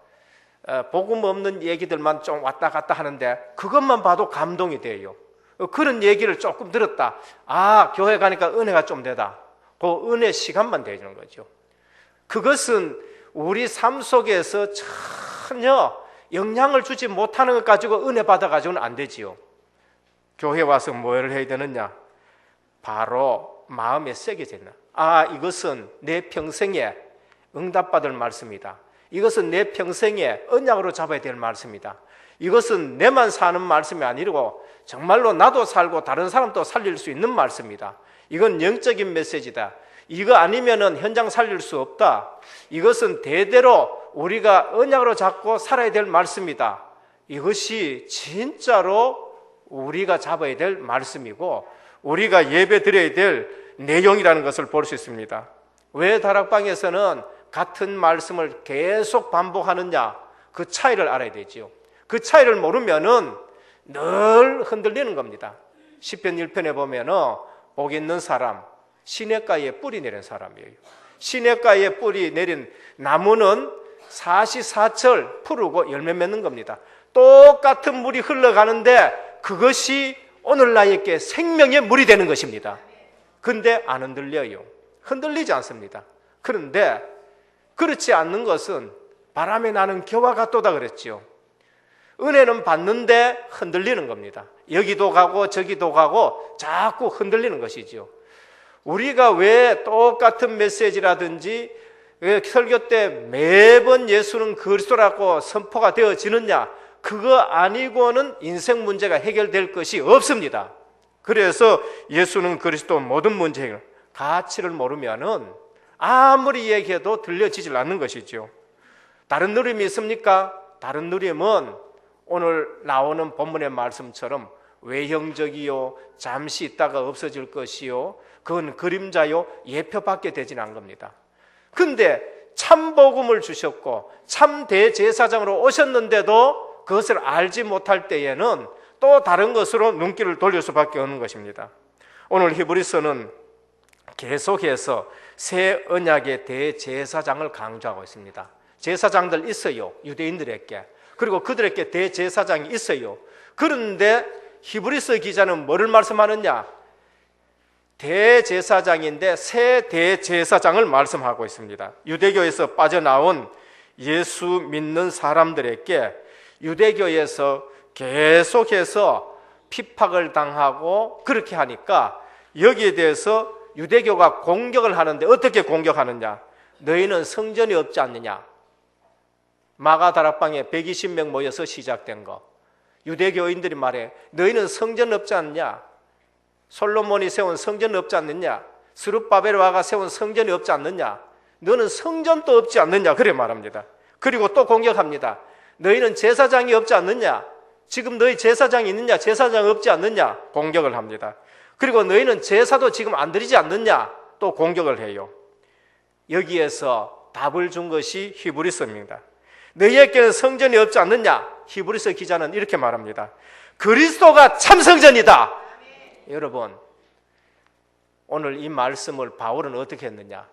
복음 없는 얘기들만 좀 왔다 갔다 하는데 그것만 봐도 감동이 돼요. 그런 얘기를 조금 들었다. 아, 교회 가니까 은혜가 좀 되다. 그 은혜 시간만 되는 거죠. 그것은 우리 삶 속에서 전혀 영향을 주지 못하는 것 가지고 은혜 받아가지고는 안 되지요. 교회 와서 뭘 해야 되느냐? 바로 마음에 새겨져 있는. 아, 이것은 내 평생에 응답받을 말씀이다. 이것은 내 평생에 언약으로 잡아야 될 말씀이다. 이것은 내만 사는 말씀이 아니고 정말로 나도 살고 다른 사람도 살릴 수 있는 말씀이다. 이건 영적인 메시지다. 이거 아니면은 현장 살릴 수 없다. 이것은 대대로 우리가 언약으로 잡고 살아야 될 말씀이다. 이것이 진짜로 우리가 잡아야 될 말씀이고 우리가 예배 드려야 될 내용이라는 것을 볼 수 있습니다. 왜 다락방에서는 같은 말씀을 계속 반복하느냐? 그 차이를 알아야 되지요. 그 차이를 모르면은 늘 흔들리는 겁니다. 시편 1편에 보면은 복 있는 사람, 시냇가에 뿌리 내린 사람이에요. 시냇가에 뿌리 내린 나무는 사시사철 푸르고 열매 맺는 겁니다. 똑같은 물이 흘러가는데 그것이 오늘 나에게 생명의 물이 되는 것입니다. 근데 안 흔들려요. 흔들리지 않습니다. 그런데 그렇지 않는 것은 바람에 나는 겨와 같도다 그랬죠. 은혜는 받는데 흔들리는 겁니다. 여기도 가고 저기도 가고 자꾸 흔들리는 것이죠. 우리가 왜 똑같은 메시지라든지 왜 설교 때 매번 예수는 그리스도라고 선포가 되어지느냐? 그거 아니고는 인생 문제가 해결될 것이 없습니다. 그래서 예수는 그리스도 모든 문제 해결, 가치를 모르면은 아무리 얘기해도 들려지질 않는 것이죠. 다른 누림이 있습니까? 다른 누림은 오늘 나오는 본문의 말씀처럼 외형적이요, 잠시 있다가 없어질 것이요, 그건 그림자요, 예표밖에 되진 않은 겁니다. 근데 참 복음을 주셨고 참 대제사장으로 오셨는데도 그것을 알지 못할 때에는 또 다른 것으로 눈길을 돌릴 수밖에 없는 것입니다. 오늘 히브리서는 계속해서 새 언약의 대제사장을 강조하고 있습니다. 제사장들 있어요, 유대인들에게. 그리고 그들에게 대제사장이 있어요. 그런데 히브리서 기자는 뭐를 말씀하느냐? 대제사장인데 새 대제사장을 말씀하고 있습니다. 유대교에서 빠져나온 예수 믿는 사람들에게 유대교에서 계속해서 핍박을 당하고 그렇게 하니까 여기에 대해서 유대교가 공격을 하는데 어떻게 공격하느냐? 너희는 성전이 없지 않느냐? 마가다락방에 120명 모여서 시작된 거. 유대교인들이 말해, 너희는 성전 없지 않느냐? 솔로몬이 세운 성전이 없지 않느냐? 스룹바벨와가 세운 성전이 없지 않느냐? 너는 성전도 없지 않느냐? 그래 말합니다. 그리고 또 공격합니다. 너희는 제사장이 없지 않느냐? 지금 너희 제사장이 있느냐? 제사장 없지 않느냐? 공격을 합니다. 그리고 너희는 제사도 지금 안 드리지 않느냐? 또 공격을 해요. 여기에서 답을 준 것이 히브리서입니다. 너희에게는 성전이 없지 않느냐? 히브리서 기자는 이렇게 말합니다. 그리스도가 참 성전이다. 여러분, 오늘 이 말씀을 바울은 어떻게 했느냐?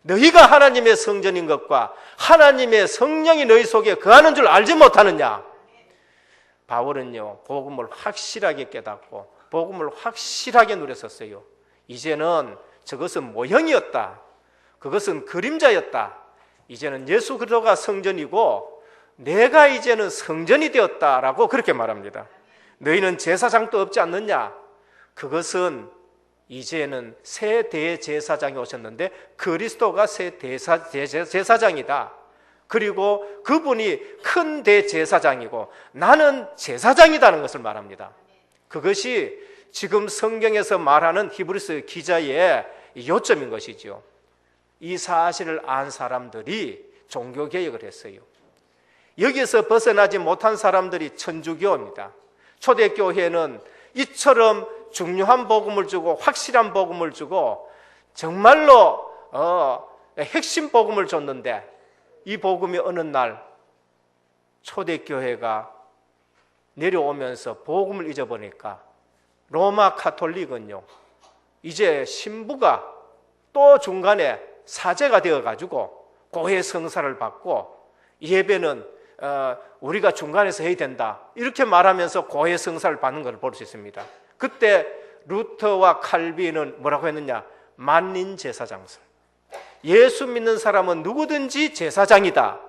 너희가 하나님의 성전인 것과 하나님의 성령이 너희 속에 거하는 줄 알지 못하느냐? 바울은요, 복음을 확실하게 깨닫고 복음을 확실하게 누렸었어요. 이제는 저것은 모형이었다. 그것은 그림자였다. 이제는 예수 그리스도가 성전이고 내가 이제는 성전이 되었다라고 그렇게 말합니다. 너희는 제사장도 없지 않느냐? 그것은 이제는 새 대제사장이 오셨는데 그리스도가 새 대제사장이다. 그리고 그분이 큰 대제사장이고 나는 제사장이라는 것을 말합니다. 그것이 지금 성경에서 말하는 히브리서 기자의 요점인 것이죠. 이 사실을 안 사람들이 종교개혁을 했어요. 여기서 벗어나지 못한 사람들이 천주교입니다. 초대교회는 이처럼 중요한 복음을 주고 확실한 복음을 주고 정말로 핵심 복음을 줬는데 이 복음이 어느 날 초대교회가 내려오면서 복음을 잊어버리니까 로마 카톨릭은요 이제 신부가 또 중간에 사제가 되어가지고 고해 성사를 받고 예배는 우리가 중간에서 해야 된다 이렇게 말하면서 고해 성사를 받는 걸 볼 수 있습니다. 그때 루터와 칼빈은 뭐라고 했느냐? 만인 제사장설. 예수 믿는 사람은 누구든지 제사장이다.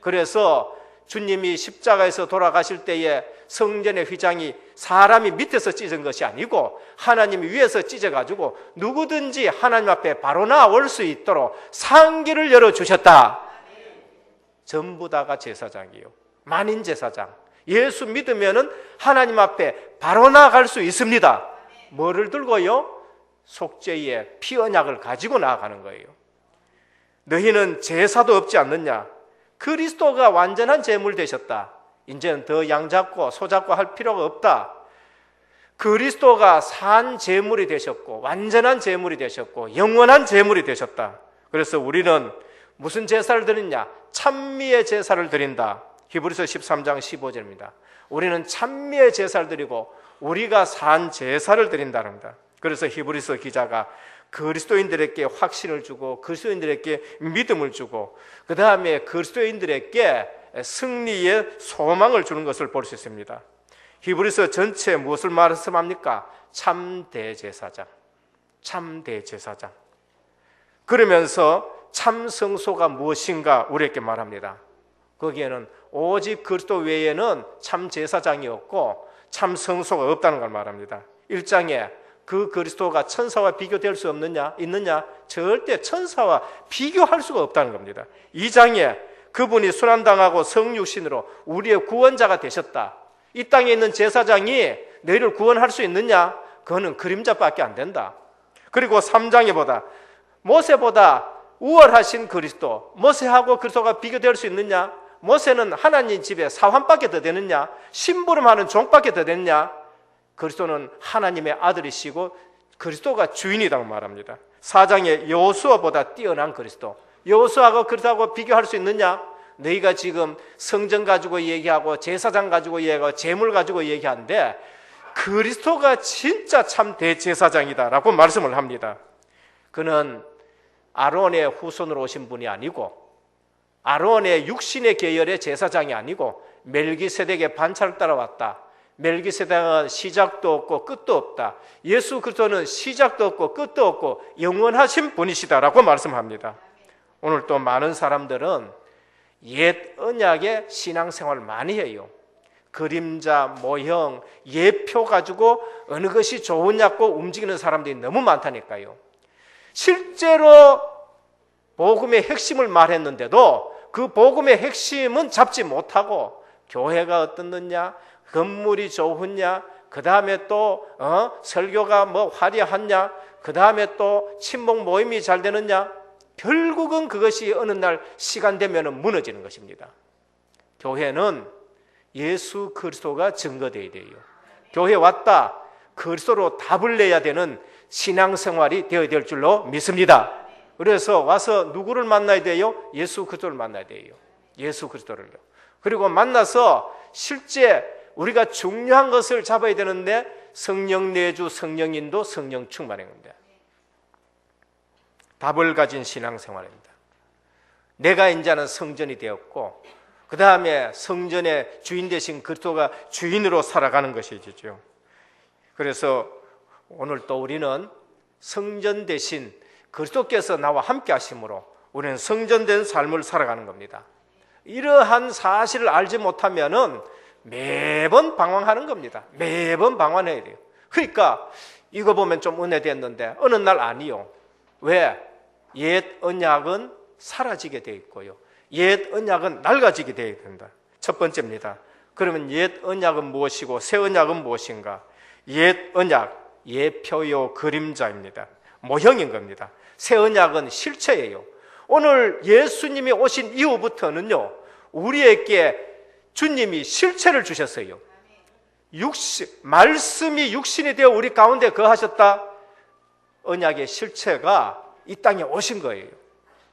그래서 주님이 십자가에서 돌아가실 때에 성전의 휘장이 사람이 밑에서 찢은 것이 아니고 하나님이 위에서 찢어가지고 누구든지 하나님 앞에 바로 나올 수 있도록 상기를 열어주셨다. 전부 다가 제사장이에요. 만인 제사장. 예수 믿으면은 하나님 앞에 바로 나아갈 수 있습니다. 뭐를 들고요? 속죄의 피 언약을 가지고 나아가는 거예요. 너희는 제사도 없지 않느냐? 그리스도가 완전한 제물 되셨다. 이제는 더 양 잡고 소 잡고 할 필요가 없다. 그리스도가 산 제물이 되셨고 완전한 제물이 되셨고 영원한 제물이 되셨다. 그래서 우리는 무슨 제사를 드리냐? 찬미의 제사를 드린다. 히브리서 13장 15절입니다. 우리는 찬미의 제사를 드리고 우리가 산 제사를 드린다는다. 그래서 히브리서 기자가 그리스도인들에게 확신을 주고 그리스도인들에게 믿음을 주고 그 다음에 그리스도인들에게 승리의 소망을 주는 것을 볼 수 있습니다. 히브리서 전체 무엇을 말씀합니까? 참대제사장, 참대제사장. 그러면서 참성소가 무엇인가 우리에게 말합니다. 거기에는 오직 그리스도 외에는 참제사장이 없고 참성소가 없다는 걸 말합니다. 1장에 그 그리스도가 천사와 비교될 수 있느냐? 절대 천사와 비교할 수가 없다는 겁니다. 2장에 그분이 순환당하고 성육신으로 우리의 구원자가 되셨다. 이 땅에 있는 제사장이 너희를 구원할 수 있느냐? 그거는 그림자밖에 안 된다. 그리고 3장에 모세보다 우월하신 그리스도, 모세하고 그리스도가 비교될 수 있느냐? 모세는 하나님 집에 사환밖에 더 되느냐? 심부름하는 종밖에 더 되느냐? 그리스도는 하나님의 아들이시고 그리스도가 주인이라고 말합니다. 4장에 여호수아보다 뛰어난 그리스도, 여호수아하고 그리스도하고 비교할 수 있느냐? 너희가 지금 성전 가지고 얘기하고 제사장 가지고 얘기하고 제물 가지고 얘기하는데 그리스도가 진짜 참 대제사장이다라고 말씀을 합니다. 그는 아론의 후손으로 오신 분이 아니고 아론의 육신의 계열의 제사장이 아니고 멜기세덱의 반차를 따라왔다. 멜기세덱은 시작도 없고 끝도 없다. 예수 그리스도는 시작도 없고 끝도 없고 영원하신 분이시다라고 말씀합니다. 오늘 또 많은 사람들은 옛 언약의 신앙생활을 많이 해요. 그림자, 모형, 예표 가지고 어느 것이 좋으냐고 움직이는 사람들이 너무 많다니까요. 실제로 복음의 핵심을 말했는데도 그 복음의 핵심은 잡지 못하고 교회가 어떻느냐, 건물이 좋으냐, 그 다음에 또 설교가 뭐 화려하냐, 그 다음에 또 친목 모임이 잘 되느냐, 결국은 그것이 어느 날 시간 되면 무너지는 것입니다. 교회는 예수 그리스도가 증거되어야 돼요. 교회 왔다, 그리스도로 답을 내야 되는 신앙생활이 되어야 될 줄로 믿습니다. 그래서 와서 누구를 만나야 돼요? 예수 그리스도를 만나야 돼요. 예수 그리스도를요. 그리고 만나서 실제 우리가 중요한 것을 잡아야 되는데 성령 내주, 성령 인도, 성령 충만인 겁니다. 답을 가진 신앙생활입니다. 내가 이제는 성전이 되었고 그 다음에 성전의 주인 되신 그리스도가 주인으로 살아가는 것이죠. 그래서 오늘 또 우리는 성전 대신 그리스도께서 나와 함께 하심으로 우리는 성전된 삶을 살아가는 겁니다. 이러한 사실을 알지 못하면은 매번 방황하는 겁니다. 매번 방황해야 돼요. 그러니까 이거 보면 좀 은혜됐는데 어느 날 아니요. 왜? 옛 언약은 사라지게 되어 있고요. 옛 언약은 낡아지게 되어야 된다. 첫 번째입니다. 그러면 옛 언약은 무엇이고 새 언약은 무엇인가? 옛 언약, 예표요 그림자입니다. 모형인 겁니다. 새 언약은 실체예요. 오늘 예수님이 오신 이후부터는요, 우리에게 주님이 실체를 주셨어요. 말씀이 육신이 되어 우리 가운데 거하셨다. 언약의 실체가 이 땅에 오신 거예요.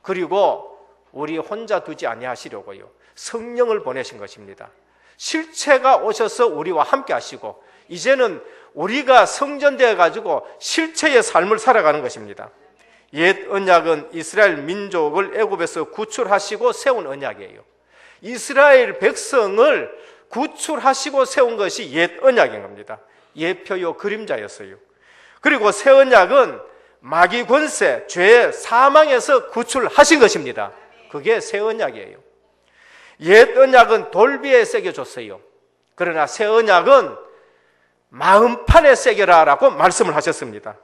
그리고 우리 혼자 두지 아니하시려고요, 성령을 보내신 것입니다. 실체가 오셔서 우리와 함께 하시고 이제는 우리가 성전되어 가지고 실체의 삶을 살아가는 것입니다. 옛 언약은 이스라엘 민족을 애굽에서 구출하시고 세운 언약이에요. 이스라엘 백성을 구출하시고 세운 것이 옛 언약인 겁니다. 예표요 그림자였어요. 그리고 새 언약은 마귀 권세, 죄, 사망에서 구출하신 것입니다. 그게 새 언약이에요. 옛 언약은 돌비에 새겨줬어요. 그러나 새 언약은 마음판에 새겨라라고 말씀을 하셨습니다.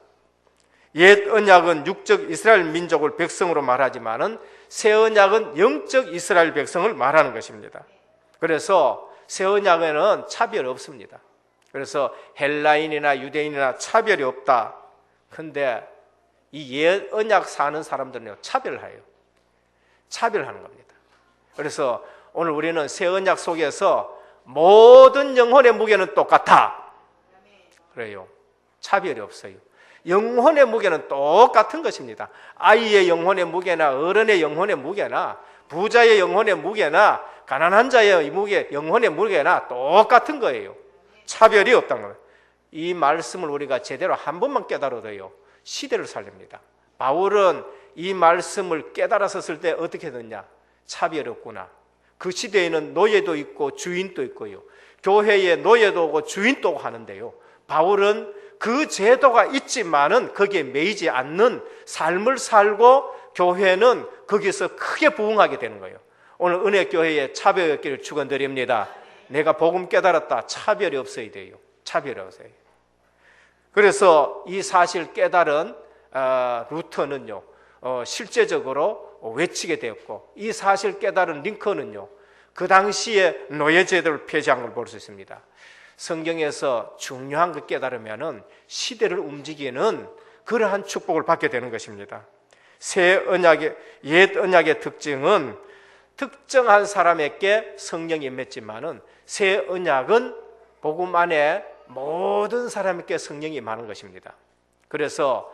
옛 언약은 육적 이스라엘 민족을 백성으로 말하지만은 새 언약은 영적 이스라엘 백성을 말하는 것입니다. 그래서 새 언약에는 차별 없습니다. 그래서 헬라인이나 유대인이나 차별이 없다. 근데 이 옛 언약 사는 사람들은요, 차별해요. 차별하는 겁니다. 그래서 오늘 우리는 새 언약 속에서 모든 영혼의 무게는 똑같아. 그래요. 차별이 없어요. 영혼의 무게는 똑같은 것입니다. 아이의 영혼의 무게나 어른의 영혼의 무게나 부자의 영혼의 무게나 가난한 자의 무게, 영혼의 무게나 똑같은 거예요. 차별이 없다는 거예요. 이 말씀을 우리가 제대로 한 번만 깨달아도요, 시대를 살립니다. 바울은 이 말씀을 깨달아서 쓸 때 어떻게 됐냐? 차별이 없구나. 그 시대에는 노예도 있고 주인도 있고요. 교회에 노예도 오고 주인도 오고 하는데요. 바울은 그 제도가 있지만은 거기에 매이지 않는 삶을 살고 교회는 거기서 크게 부흥하게 되는 거예요. 오늘 은혜교회에 차별이 없기를 축원드립니다. 내가 복음 깨달았다. 차별이 없어야 돼요. 차별이 없어요. 그래서 이 사실 깨달은 루터는요, 실제적으로 외치게 되었고, 이 사실 깨달은 링컨은요, 그 당시에 노예제도를 폐지한 걸 볼 수 있습니다. 성경에서 중요한 걸 깨달으면은 시대를 움직이는 그러한 축복을 받게 되는 것입니다. 새 언약의, 옛 언약의 특징은 특정한 사람에게 성령이 임했지만은 새 언약은 복음 안에 모든 사람에게 성령이 임하는 것입니다. 그래서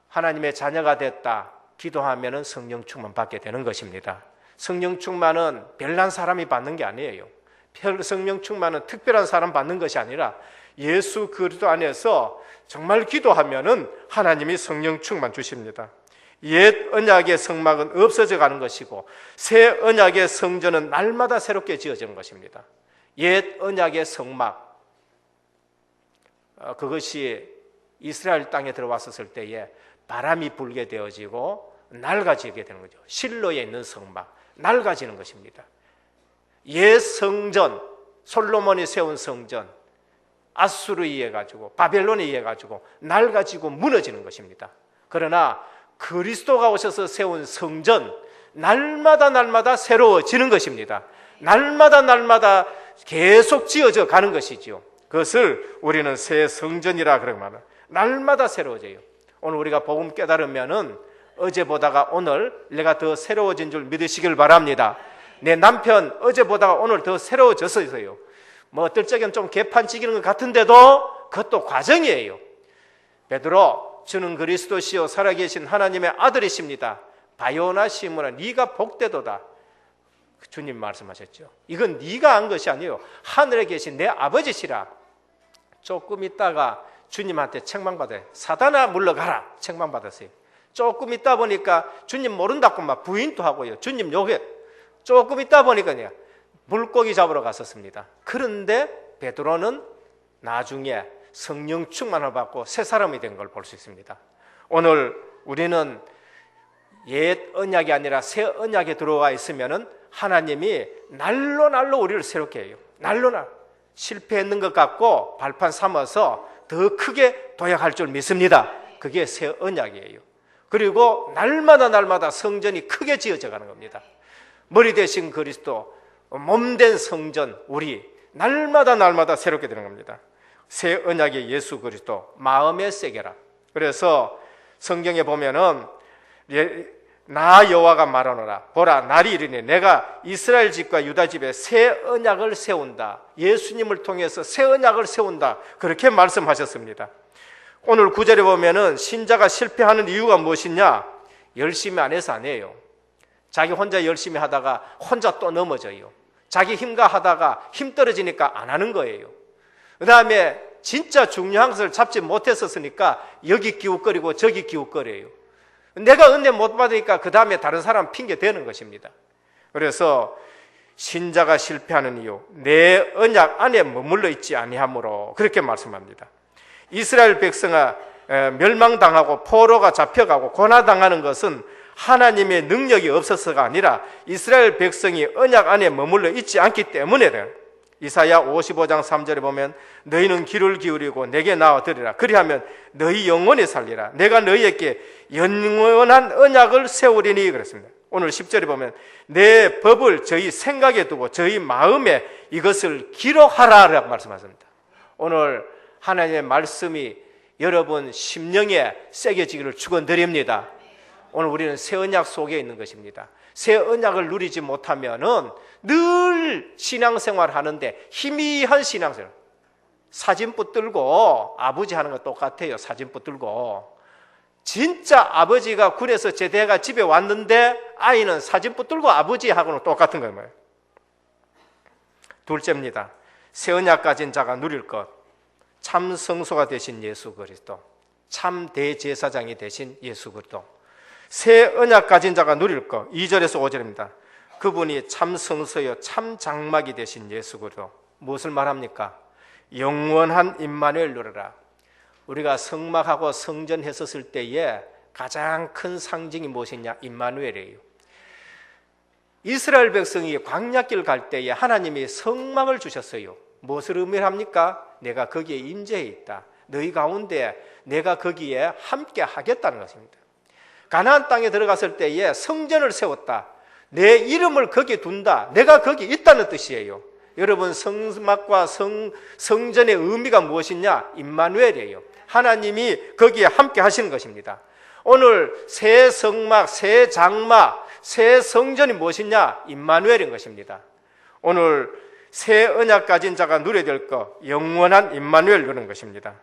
하나님의 자녀가 됐다 기도하면은 성령 충만 받게 되는 것입니다. 성령 충만은 별난 사람이 받는 게 아니에요. 성령 충만은 특별한 사람 받는 것이 아니라 예수 그리스도 안에서 정말 기도하면은 하나님이 성령 충만 주십니다. 옛 언약의 성막은 없어져 가는 것이고 새 언약의 성전은 날마다 새롭게 지어지는 것입니다. 옛 언약의 성막, 그것이 이스라엘 땅에 들어왔었을 때에 바람이 불게 되어지고 낡아지게 되는 거죠. 실로에 있는 성막, 낡아지는 것입니다. 옛 성전, 솔로몬이 세운 성전, 아수르에 의해 가지고 바벨론에 의해 가지고 낡아지고 무너지는 것입니다. 그러나 그리스도가 오셔서 세운 성전, 날마다 새로워지는 것입니다. 날마다 계속 지어져 가는 것이지요. 그것을 우리는 새 성전이라 그러면 날마다 새로워져요. 오늘 우리가 복음 깨달으면은 어제보다가 오늘 내가 더 새로워진 줄 믿으시길 바랍니다. 내 남편 어제보다가 오늘 더 새로워졌어요. 뭐 어떨 적엔 좀 개판치기는 것 같은데도 그것도 과정이에요. 베드로, 주는 그리스도시요 살아계신 하나님의 아들이십니다. 바요나 시므나 네가 복되도다. 주님 말씀하셨죠. 이건 네가 한 것이 아니에요. 하늘에 계신 내 아버지시라. 조금 있다가 주님한테 책망받아요. 사단아 물러가라. 책망받았어요. 조금 있다 보니까 주님 모른다고 막 부인도 하고요. 주님 욕해. 조금 있다 보니까 물고기 잡으러 갔었습니다. 그런데 베드로는 나중에 성령 충만을 받고 새 사람이 된 걸 볼 수 있습니다. 오늘 우리는 옛 언약이 아니라 새 언약에 들어와 있으면은 하나님이 날로 우리를 새롭게 해요. 날로 실패했는 것 같고 발판 삼아서 더 크게 도약할 줄 믿습니다. 그게 새 언약이에요. 그리고 날마다 성전이 크게 지어져 가는 겁니다. 머리 대신 그리스도, 몸된 성전, 우리 날마다 새롭게 되는 겁니다. 새 언약의 예수 그리스도, 마음의 세계라. 그래서 성경에 보면은 나 여호와가 말하노라. 보라, 날이 이르니 내가 이스라엘 집과 유다 집에 새 언약을 세운다. 예수님을 통해서 새 언약을 세운다. 그렇게 말씀하셨습니다. 오늘 9절에 보면은 신자가 실패하는 이유가 무엇이냐? 열심히 안 해서 아니에요. 자기 혼자 열심히 하다가 혼자 또 넘어져요. 자기 힘과 하다가 힘 떨어지니까 안 하는 거예요. 그 다음에 진짜 중요한 것을 잡지 못했었으니까 여기 기웃거리고 저기 기웃거려요. 내가 은혜 못 받으니까 그 다음에 다른 사람 핑계 대는 것입니다. 그래서 신자가 실패하는 이유, 내 언약 안에 머물러 있지 아니하므로 그렇게 말씀합니다. 이스라엘 백성아 멸망당하고 포로가 잡혀가고 고난당하는 것은 하나님의 능력이 없어서가 아니라 이스라엘 백성이 언약 안에 머물러 있지 않기 때문에 이사야 55장 3절에 보면 너희는 귀를 기울이고 내게 나와 들으라. 그리하면 너희 영원히 살리라. 내가 너희에게 영원한 언약을 세우리니 그랬습니다. 오늘 10절에 보면 내 법을 저희 생각에 두고 저희 마음에 이것을 기록하라라고 말씀하십니다. 오늘 하나님의 말씀이 여러분 심령에 새겨지기를 축원드립니다. 오늘 우리는 새 언약 속에 있는 것입니다. 새 언약을 누리지 못하면은 늘 신앙생활 하는데 희미한 신앙생활, 사진 붙들고 아버지 하는 거 똑같아요. 사진 붙들고 진짜 아버지가 군에서 제대가 집에 왔는데 아이는 사진 붙들고 아버지하고는 똑같은 거예요. 둘째입니다. 새 언약 가진 자가 누릴 것, 참 성소가 되신 예수 그리스도, 참 대제사장이 되신 예수 그리스도. 새 언약 가진 자가 누릴 것, 2절에서 5절입니다. 그분이 참 성소여 참 장막이 되신 예수 그리스도. 무엇을 말합니까? 영원한 임마누엘 누리라. 우리가 성막하고 성전 했었을 때에 가장 큰 상징이 무엇이냐? 임마누엘이에요. 이스라엘 백성이 광야길 갈 때에 하나님이 성막을 주셨어요. 무엇을 의미합니까? 내가 거기에 임재해 있다. 너희 가운데 내가 거기에 함께 하겠다는 것입니다. 가나안 땅에 들어갔을 때에 성전을 세웠다. 내 이름을 거기에 둔다. 내가 거기 있다는 뜻이에요. 여러분, 성막과 성전의 의미가 무엇이냐? 임마누엘이에요. 하나님이 거기에 함께 하시는 것입니다. 오늘 새 성막, 새 장막, 새 성전이 무엇이냐? 임마누엘인 것입니다. 오늘 새 언약 가진 자가 누려야 될 것, 영원한 임마누엘 누리는 것입니다.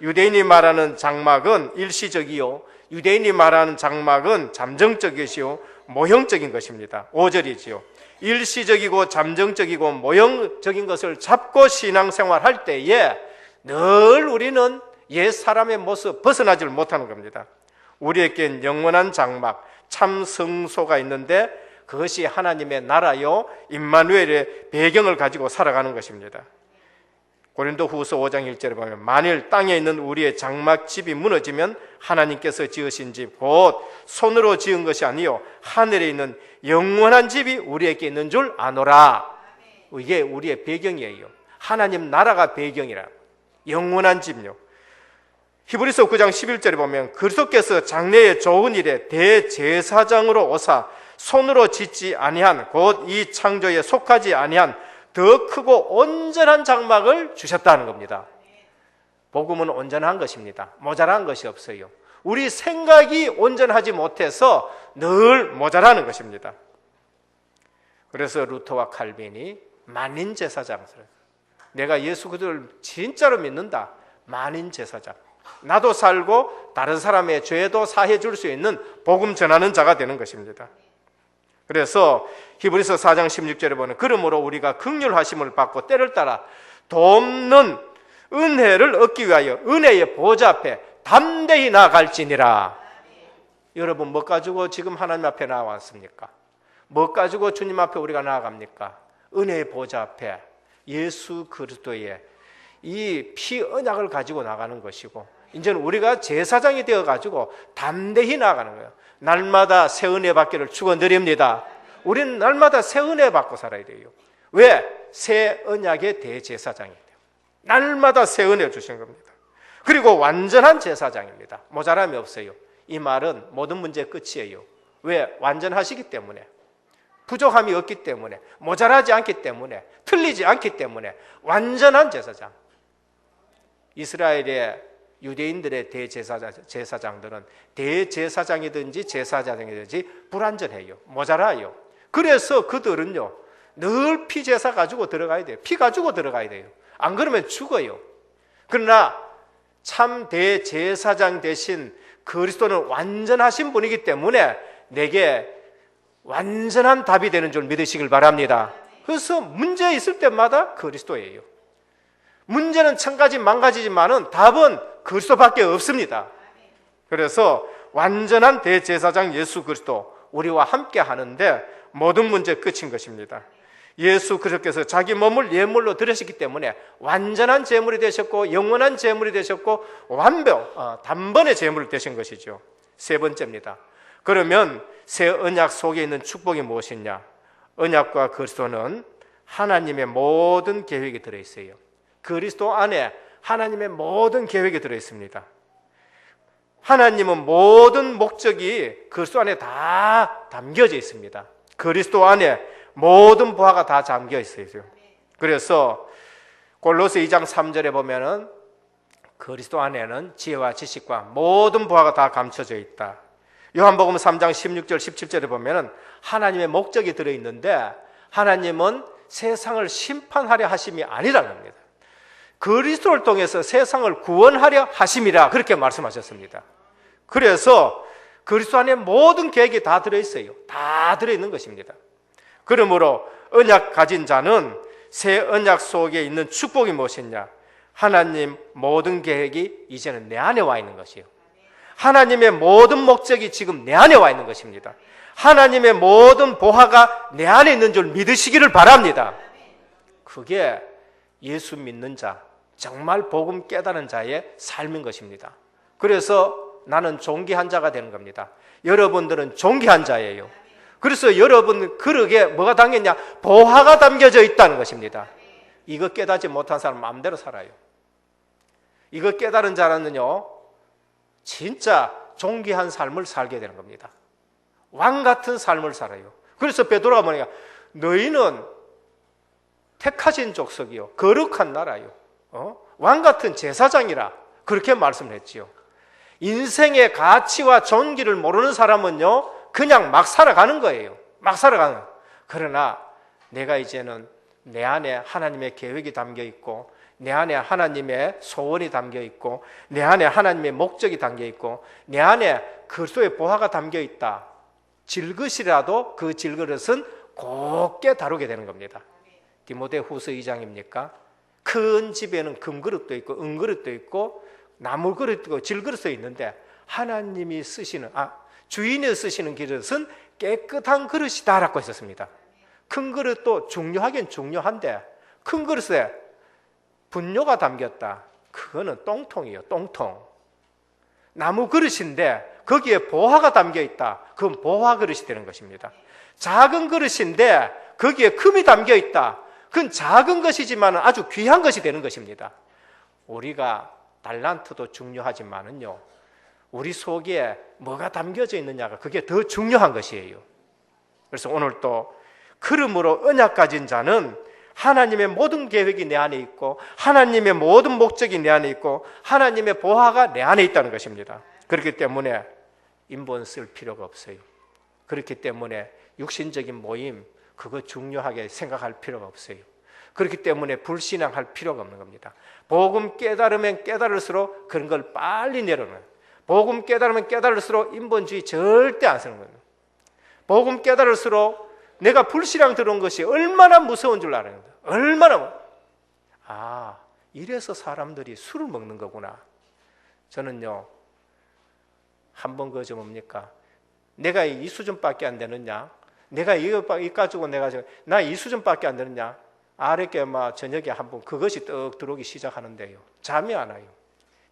유대인이 말하는 장막은 일시적이요, 유대인이 말하는 장막은 잠정적이시요 모형적인 것입니다. 5절이지요. 일시적이고 잠정적이고 모형적인 것을 잡고 신앙생활 할 때에 늘 우리는 옛 사람의 모습 벗어나질 못하는 겁니다. 우리에겐 영원한 장막, 참 성소가 있는데 그것이 하나님의 나라요 임마누엘의 배경을 가지고 살아가는 것입니다. 고린도후서 5장 1절에 보면 만일 땅에 있는 우리의 장막집이 무너지면 하나님께서 지으신 집 곧 손으로 지은 것이 아니요 하늘에 있는 영원한 집이 우리에게 있는 줄 아노라. 이게 우리의 배경이에요. 하나님 나라가 배경이라. 영원한 집요. 히브리서 9장 11절에 보면 그리스도께서 장래의 좋은 일에 대제사장으로 오사 손으로 짓지 아니한 곧 이 창조에 속하지 아니한 더 크고 온전한 장막을 주셨다는 겁니다. 복음은 온전한 것입니다. 모자란 것이 없어요. 우리 생각이 온전하지 못해서 늘 모자라는 것입니다. 그래서 루터와 칼빈이 만인 제사장, 내가 예수 그리스도를 진짜로 믿는다. 만인 제사장. 나도 살고 다른 사람의 죄도 사해 줄 수 있는 복음 전하는 자가 되는 것입니다. 그래서 히브리서 4장 16절에 보면 그러므로 우리가 긍휼하심을 받고 때를 따라 돕는 은혜를 얻기 위하여 은혜의 보좌 앞에 담대히 나아갈지니라. 여러분, 뭐 가지고 지금 하나님 앞에 나왔습니까? 뭐 가지고 주님 앞에 우리가 나아갑니까? 은혜의 보좌 앞에 예수 그리스도의 이 피 언약을 가지고 나가는 것이고, 이제는 우리가 제사장이 되어가지고 담대히 나아가는 거예요. 날마다 새 은혜 받기를 축원드립니다. 우리는 날마다 새 은혜 받고 살아야 돼요. 왜? 새 언약의 대제사장이 돼요. 날마다 새 은혜 주신 겁니다. 그리고 완전한 제사장입니다. 모자람이 없어요. 이 말은 모든 문제의 끝이에요. 왜? 완전하시기 때문에, 부족함이 없기 때문에, 모자라지 않기 때문에, 틀리지 않기 때문에 완전한 제사장. 이스라엘의 유대인들의 대제사장들은 대제사장이든지 제사장이든지 불완전해요. 모자라요. 그래서 그들은요 늘 피제사 가지고 들어가야 돼요. 피 가지고 들어가야 돼요. 안 그러면 죽어요. 그러나 참 대제사장 대신 그리스도는 완전하신 분이기 때문에 내게 완전한 답이 되는 줄 믿으시길 바랍니다. 그래서 문제 있을 때마다 그리스도예요. 문제는 천 가지 만가지지만은 답은 그리스도밖에 없습니다. 그래서 완전한 대제사장 예수 그리스도 우리와 함께 하는데 모든 문제 끝인 것입니다. 예수 그리스도께서 자기 몸을 예물로 드리셨기 때문에 완전한 제물이 되셨고 영원한 제물이 되셨고 단번에 제물이 되신 것이죠. 세 번째입니다. 그러면 새 언약 속에 있는 축복이 무엇이냐? 언약과 그리스도는 하나님의 모든 계획이 들어있어요. 그리스도 안에 하나님의 모든 계획이 들어있습니다. 하나님은 모든 목적이 그리스도 안에 다 담겨져 있습니다. 그리스도 안에 모든 보화가 다 담겨 있어요. 그래서 골로새 2장 3절에 보면은 그리스도 안에는 지혜와 지식과 모든 보화가 다 감춰져 있다. 요한복음 3장 16절 17절에 보면은 하나님의 목적이 들어있는데 하나님은 세상을 심판하려 하심이 아니라는 겁니다. 그리스도를 통해서 세상을 구원하려 하심이라 그렇게 말씀하셨습니다. 그래서 그리스도 안에 모든 계획이 다 들어있어요. 다 들어있는 것입니다. 그러므로 언약 가진 자는 새 언약 속에 있는 축복이 무엇이냐? 하나님 모든 계획이 이제는 내 안에 와 있는 것이에요. 하나님의 모든 목적이 지금 내 안에 와 있는 것입니다. 하나님의 모든 보화가 내 안에 있는 줄 믿으시기를 바랍니다. 그게 예수 믿는 자, 정말 복음 깨달은 자의 삶인 것입니다. 그래서 나는 존귀한 자가 되는 겁니다. 여러분들은 존귀한 자예요. 그래서 여러분 그릇에 뭐가 담겼냐? 보화가 담겨져 있다는 것입니다. 이거 깨닫지 못한 사람 마음대로 살아요. 이거 깨달은 자는요 진짜 존귀한 삶을 살게 되는 겁니다. 왕 같은 삶을 살아요. 그래서 베드로가 뭐냐? 너희는 택하신 족속이요 거룩한 나라요 왕 같은 제사장이라 그렇게 말씀을 했지요. 인생의 가치와 존귀를 모르는 사람은요 그냥 막 살아가는 거예요. 막 살아가는 거예요. 그러나 내가 이제는 내 안에 하나님의 계획이 담겨 있고 내 안에 하나님의 소원이 담겨 있고 내 안에 하나님의 목적이 담겨 있고 내 안에 그리스도의 보화가 담겨 있다. 질그시라도 그 질그릇은 곱게 다루게 되는 겁니다. 디모데후서 2장입니까? 큰 집에는 금그릇도 있고 은그릇도 있고 나무그릇도 있고 질그릇도 있는데 하나님이 쓰시는 주인이 쓰시는 그릇은 깨끗한 그릇이다라고 했었습니다. 큰 그릇도 중요하긴 중요한데 큰 그릇에 분뇨가 담겼다. 그거는 똥통이에요. 똥통. 나무 그릇인데 거기에 보화가 담겨 있다. 그건 보화 그릇이 되는 것입니다. 작은 그릇인데 거기에 금이 담겨 있다. 그건 작은 것이지만 아주 귀한 것이 되는 것입니다. 우리가 달란트도 중요하지만은요 우리 속에 뭐가 담겨져 있느냐가 그게 더 중요한 것이에요. 그래서 오늘 또 그러므로 언약 가진 자는 하나님의 모든 계획이 내 안에 있고 하나님의 모든 목적이 내 안에 있고 하나님의 보화가 내 안에 있다는 것입니다. 그렇기 때문에 인본 쓸 필요가 없어요. 그렇기 때문에 육신적인 모임 그거 중요하게 생각할 필요가 없어요. 그렇기 때문에 불신앙할 필요가 없는 겁니다. 복음 깨달으면 깨달을수록 그런 걸 빨리 내려놓아요. 복음 깨달으면 깨달을수록 인본주의 절대 안 쓰는 거예요. 복음 깨달을수록 내가 불신앙 들어온 것이 얼마나 무서운 줄 알아요. 얼마나 이래서 사람들이 술을 먹는 거구나. 저는요 한번 그저 뭡니까? 내가 이 수준밖에 안 되느냐? 내가 이거 가지고 나 이 수준밖에 안 되느냐? 아랫게 막 저녁에 한번 그것이 떡 들어오기 시작하는데요. 잠이 안 와요.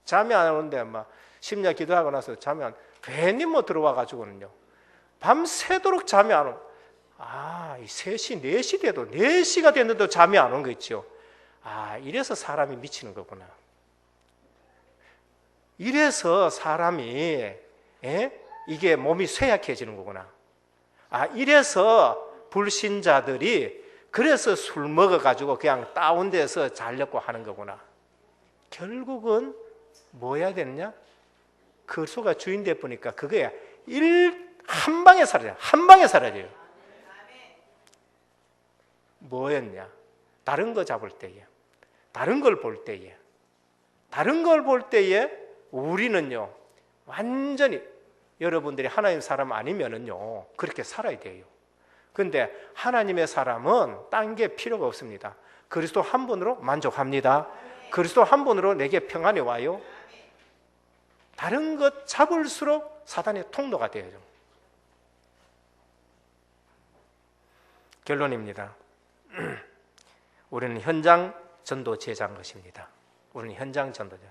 잠이 안 오는데 막 심야 기도하고 나서 잠이 안 괜히 뭐 들어와 가지고는요. 밤새도록 잠이 안 오. 이 3시, 4시 돼도 4시가 됐는데도 잠이 안 온 거 있죠. 이래서 사람이 미치는 거구나. 이래서 사람이 이게 몸이 쇠약해지는 거구나. 이래서 불신자들이 그래서 술 먹어가지고 그냥 다운돼서 자려고 하는 거구나. 결국은 뭐 해야 되느냐? 그리스도가 주인 돼 보니까 그거야. 한 방에 사라져요. 한 방에 사라져요. 뭐였냐? 다른 거 잡을 때에, 다른 걸 볼 때에, 다른 걸 볼 때에 우리는요 완전히 여러분들이 하나님 사람 아니면은요 그렇게 살아야 돼요. 근데 하나님의 사람은 딴 게 필요가 없습니다. 그리스도 한 분으로 만족합니다. 그리스도 한 분으로 내게 평안이 와요. 다른 것 잡을수록 사단의 통로가 돼요. 결론입니다. 우리는 현장 전도 제자인 것입니다. 우리는 현장 전도자.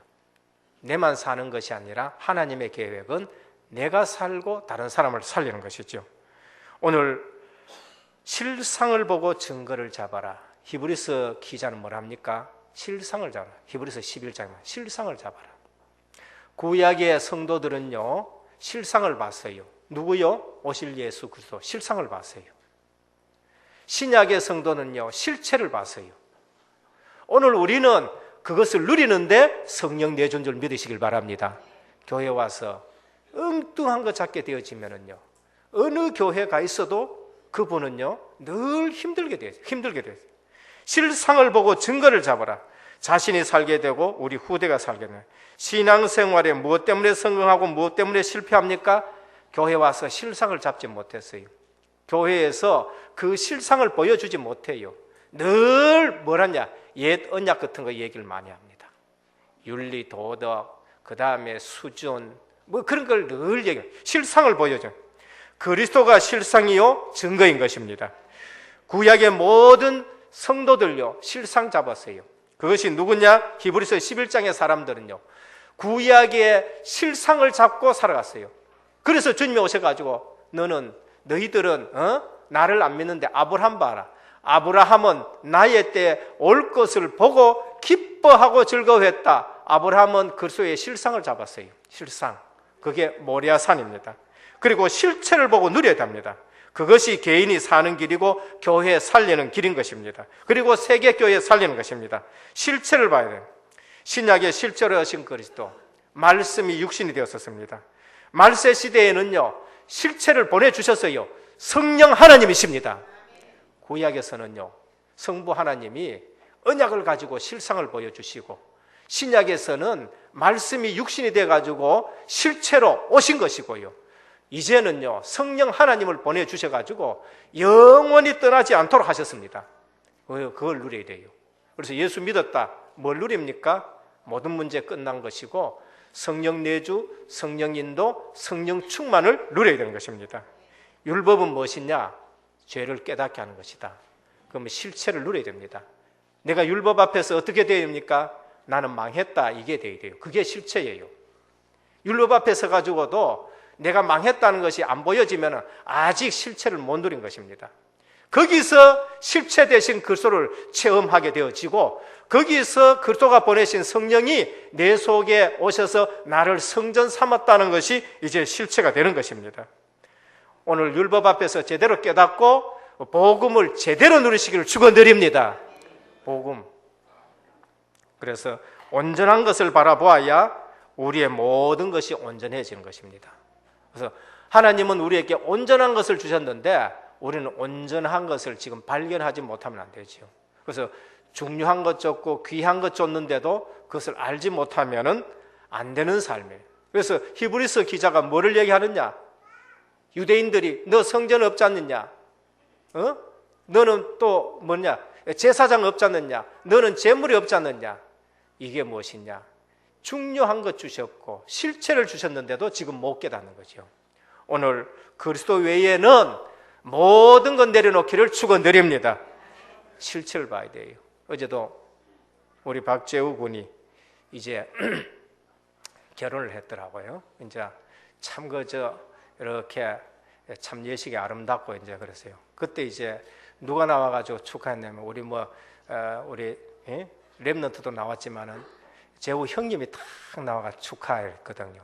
내만 사는 것이 아니라 하나님의 계획은 내가 살고 다른 사람을 살리는 것이죠. 오늘 실상을 보고 증거를 잡아라. 히브리서 기자는 뭐랍니까? 실상을 잡아라. 히브리서 11장에 실상을 잡아라. 구약의 성도들은요 실상을 봤어요. 누구요? 오실 예수 그리스도 실상을 봤어요. 신약의 성도는요 실체를 봤어요. 오늘 우리는 그것을 누리는데 성령 내준 줄 믿으시길 바랍니다. 교회 와서 엉뚱한 거 잡게 되어지면은요 어느 교회가 있어도 그분은요 늘 힘들게 돼요. 실상을 보고 증거를 잡아라. 자신이 살게 되고 우리 후대가 살게 돼요. 신앙생활에 무엇 때문에 성공하고 무엇 때문에 실패합니까? 교회 와서 실상을 잡지 못했어요. 교회에서 그 실상을 보여주지 못해요. 늘 뭐라냐? 옛 언약 같은 거 얘기를 많이 합니다. 윤리, 도덕, 그 다음에 수준 뭐 그런 걸 늘 얘기해요. 실상을 보여줘요. 그리스도가 실상이요 증거인 것입니다. 구약의 모든 성도들요 실상 잡았어요. 그것이 누구냐? 히브리서 11장의 사람들은요 구약의 실상을 잡고 살아갔어요. 그래서 주님이 오셔가지고 너희들은 나를 안 믿는데 아브라함 봐라. 아브라함은 나의 때 올 것을 보고 기뻐하고 즐거워했다. 아브라함은 그리스도의 실상을 잡았어요. 실상. 그게 모리아산입니다. 그리고 실체를 보고 누려야 됩니다. 그것이 개인이 사는 길이고 교회 살리는 길인 것입니다. 그리고 세계교회 살리는 것입니다. 실체를 봐야 돼요. 신약의 실제로 하신 그리스도 말씀이 육신이 되었었습니다. 말세 시대에는요 실체를 보내주셨어요. 성령 하나님이십니다. 구약에서는요 성부 하나님이 언약을 가지고 실상을 보여주시고 신약에서는 말씀이 육신이 돼가지고 실체로 오신 것이고요. 이제는요 성령 하나님을 보내주셔가지고 영원히 떠나지 않도록 하셨습니다. 그걸 누려야 돼요. 그래서 예수 믿었다. 뭘 누립니까? 모든 문제 끝난 것이고 성령 내주, 성령 인도, 성령 충만을 누려야 되는 것입니다. 율법은 무엇이냐? 죄를 깨닫게 하는 것이다. 그러면 실체를 누려야 됩니다. 내가 율법 앞에서 어떻게 되어야 됩니까? 나는 망했다. 이게 되어야 돼요. 그게 실체예요. 율법 앞에 서 가지고도 내가 망했다는 것이 안 보여지면 아직 실체를 못 누린 것입니다. 거기서 실체 대신 그리스도를 체험하게 되어지고 거기서 그리스도가 보내신 성령이 내 속에 오셔서 나를 성전 삼았다는 것이 이제 실체가 되는 것입니다. 오늘 율법 앞에서 제대로 깨닫고 복음을 제대로 누리시기를 축원드립니다. 복음. 그래서 온전한 것을 바라보아야 우리의 모든 것이 온전해지는 것입니다. 그래서 하나님은 우리에게 온전한 것을 주셨는데 우리는 온전한 것을 지금 발견하지 못하면 안 되죠. 그래서 중요한 것 줬고 귀한 것 줬는데도 그것을 알지 못하면 안 되는 삶이에요. 그래서 히브리서 기자가 뭐를 얘기하느냐? 유대인들이 너 성전 없지 않느냐? 너는 또 뭐냐? 제사장 없지 않느냐? 너는 재물이 없지 않느냐? 이게 무엇이냐? 중요한 것 주셨고 실체를 주셨는데도 지금 못 깨닫는 거죠. 오늘 그리스도 외에는 모든 것 내려놓기를 축원드립니다. 실체를 봐야 돼요. 어제도 우리 박재우 군이 이제 결혼을 했더라고요. 이제 참 이렇게 참 예식이 아름답고 이제 그랬어요. 그때 이제 누가 나와가지고 축하했냐면 우리 랩런트도 나왔지만은 재우 형님이 탁 나와가 축하했거든요.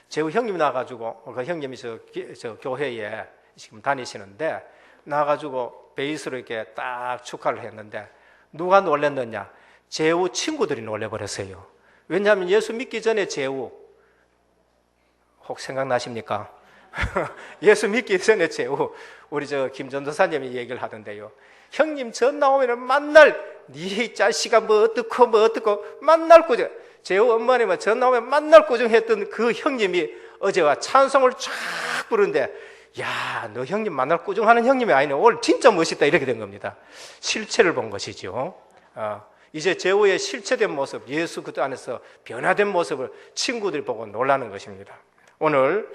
재우 형님이 나와가지고 그 형님이 저 교회에 지금 다니시는데 나와가지고 베이스로 이렇게 딱 축하를 했는데 누가 놀랬느냐? 재우 친구들이 놀래버렸어요. 왜냐하면 예수 믿기 전에 재우 혹 생각나십니까? 예수 믿기 전에 재우 우리 저 김전도사님이 얘기를 하던데요. 형님 전 나오면 만날 네 자식아 뭐 어떻고 만날 꾸중. 재우 엄마님은 전 나오면 만날 꾸중했던 그 형님이 어제와 찬송을 쫙 부르는데 야, 너 형님 만날 꾸중하는 형님이 아니네. 오늘 진짜 멋있다 이렇게 된 겁니다. 실체를 본 것이죠. 이제 재우의 실체된 모습, 예수 그리스도 안에서 변화된 모습을 친구들이 보고 놀라는 것입니다. 오늘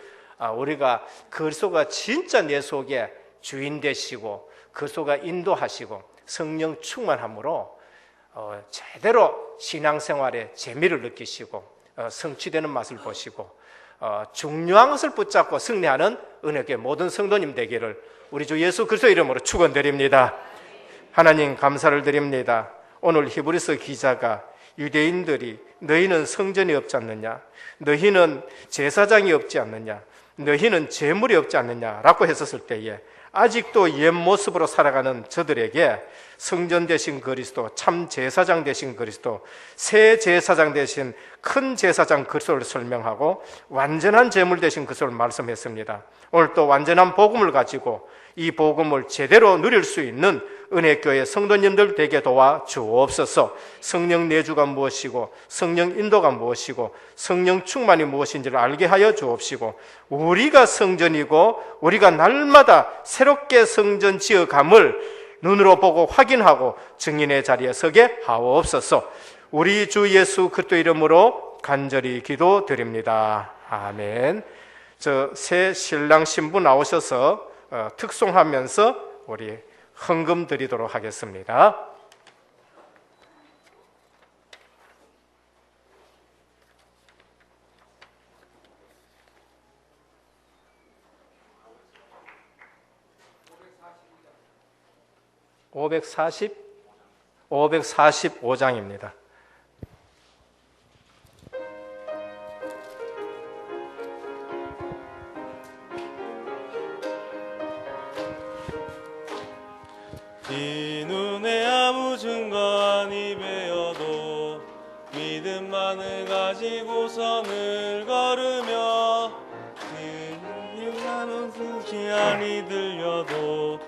우리가 그리스도가 진짜 내 속에 주인 되시고 그리스도가 인도하시고 성령 충만함으로 제대로 신앙생활에 재미를 느끼시고 성취되는 맛을 보시고 중요한 것을 붙잡고 승리하는 은혜의 모든 성도님 되기를 우리 주 예수 그리스도 이름으로 축원드립니다. 하나님 감사를 드립니다. 오늘 히브리서 기자가 유대인들이 너희는 성전이 없지 않느냐, 너희는 제사장이 없지 않느냐, 너희는 제물이 없지 않느냐라고 했었을 때에 아직도 옛 모습으로 살아가는 저들에게 성전 되신 그리스도, 참 제사장 되신 그리스도, 새 제사장 되신 큰 제사장 그리스도를 설명하고 완전한 제물 되신 그리스도를 말씀했습니다. 오늘 또 완전한 복음을 가지고 이 복음을 제대로 누릴 수 있는 은혜교회 성도님들 되게 도와 주옵소서. 성령 내주가 무엇이고 성령 인도가 무엇이고 성령 충만이 무엇인지를 알게 하여 주옵시고, 우리가 성전이고 우리가 날마다 새롭게 성전 지어감을 눈으로 보고 확인하고 증인의 자리에 서게 하옵소서. 우리 주 예수 그리스도 이름으로 간절히 기도드립니다. 아멘. 새 신랑 신부 나오셔서 특송하면서 우리 헌금 드리도록 하겠습니다. (545장입니다) 이 눈에 아무 증거 아니 배어도 믿음만을 가지고서 늘 걸으며 나는 듣지 아니 들려도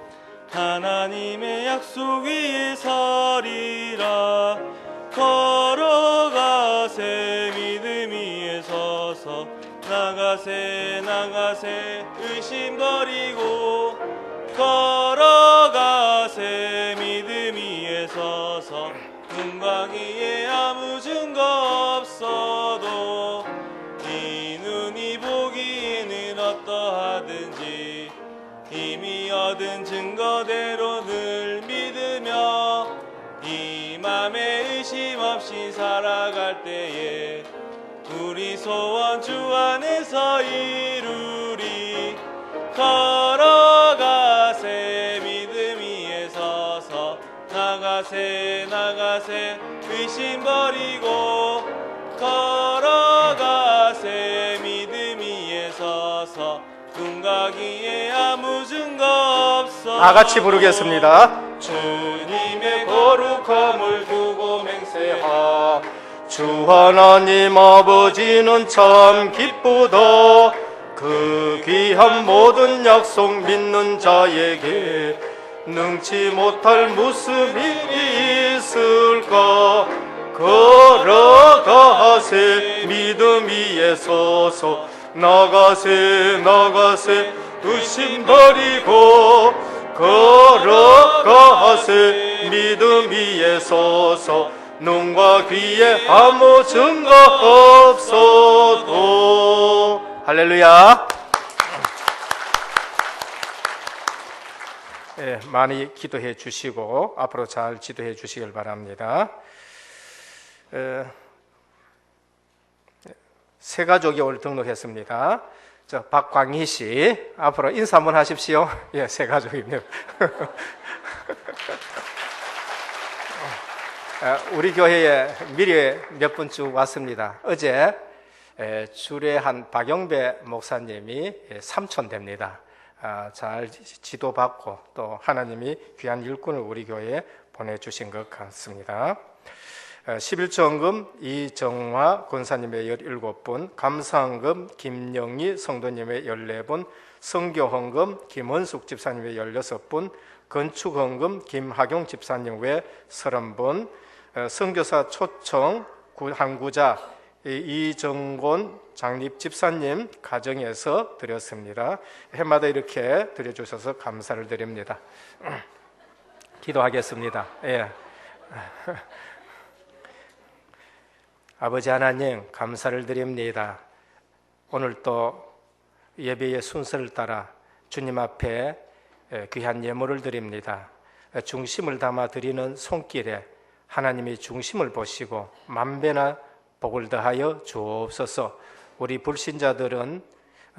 하나님의 약속 위에 서리라. 걸어가세 믿음 위에 서서 나가세 나가세 의심 버리고 걸어가세 믿음 위에 서서 눈과 귀에 아무 증거 없어도 이 눈이 보기에는 어떠하든지 이미 얻은 증거대로 늘 믿으며 이 맘에 의심 없이 살아갈 때에 우리 소원 주 안에서 이루리. 걸어가세 믿음 위에 서서 나가세 나가세 의심 버리고 걸어가세 믿음 위에 서서 눈과 귀에 아무 증거 없어. 다 같이 부르겠습니다. 주님의 거룩함을 두고 맹세하. 주 하나님 아버지는 참 기쁘다. 그 귀한 모든 약속 믿는 자에게 능치 못할 무슨 일이 있을까. 걸어가세 믿음 위에 서서 나가세 나가세 의심 버리고 걸어가세 믿음 위에 서서 눈과 귀에 아무 증거 없어도. 할렐루야. 예, 많이 기도해 주시고 앞으로 잘 지도해 주시길 바랍니다. 새 가족이 오늘 등록했습니다. 박광희 씨, 앞으로 인사 한번 하십시오. 예, 새 가족입니다. 우리 교회에 미리 몇 분 쭉 왔습니다. 어제 주례한 박영배 목사님이 삼촌 됩니다. 잘 지도받고 또 하나님이 귀한 일꾼을 우리 교회에 보내주신 것 같습니다. 11조헌금 이정화 권사님의 17분, 감사헌금 김영희 성도님의 14분, 성교헌금 김원숙 집사님의 16분, 건축헌금 김하경 집사님 외 30분, 선교사 초청 한구자 이정곤 장립 집사님 가정에서 드렸습니다. 해마다 이렇게 드려주셔서 감사를 드립니다. 기도하겠습니다. 예. 아버지 하나님, 감사를 드립니다. 오늘 또 예배의 순서를 따라 주님 앞에 귀한 예물을 드립니다. 중심을 담아 드리는 손길에 하나님이 중심을 보시고 만배나 복을 더하여 주옵소서. 우리 불신자들은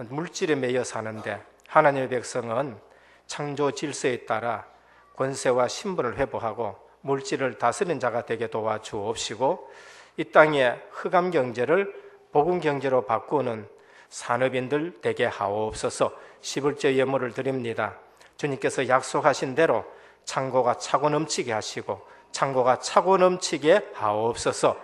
물질에 매여 사는데 하나님의 백성은 창조 질서에 따라 권세와 신분을 회복하고 물질을 다스리는 자가 되게 도와주옵시고 이 땅의 흑암 경제를 복음 경제로 바꾸는 산업인들 되게 하옵소서. 11조 예물을 드립니다. 주님께서 약속하신 대로 창고가 차고 넘치게 하시고 창고가 차고 넘치게 하옵소서.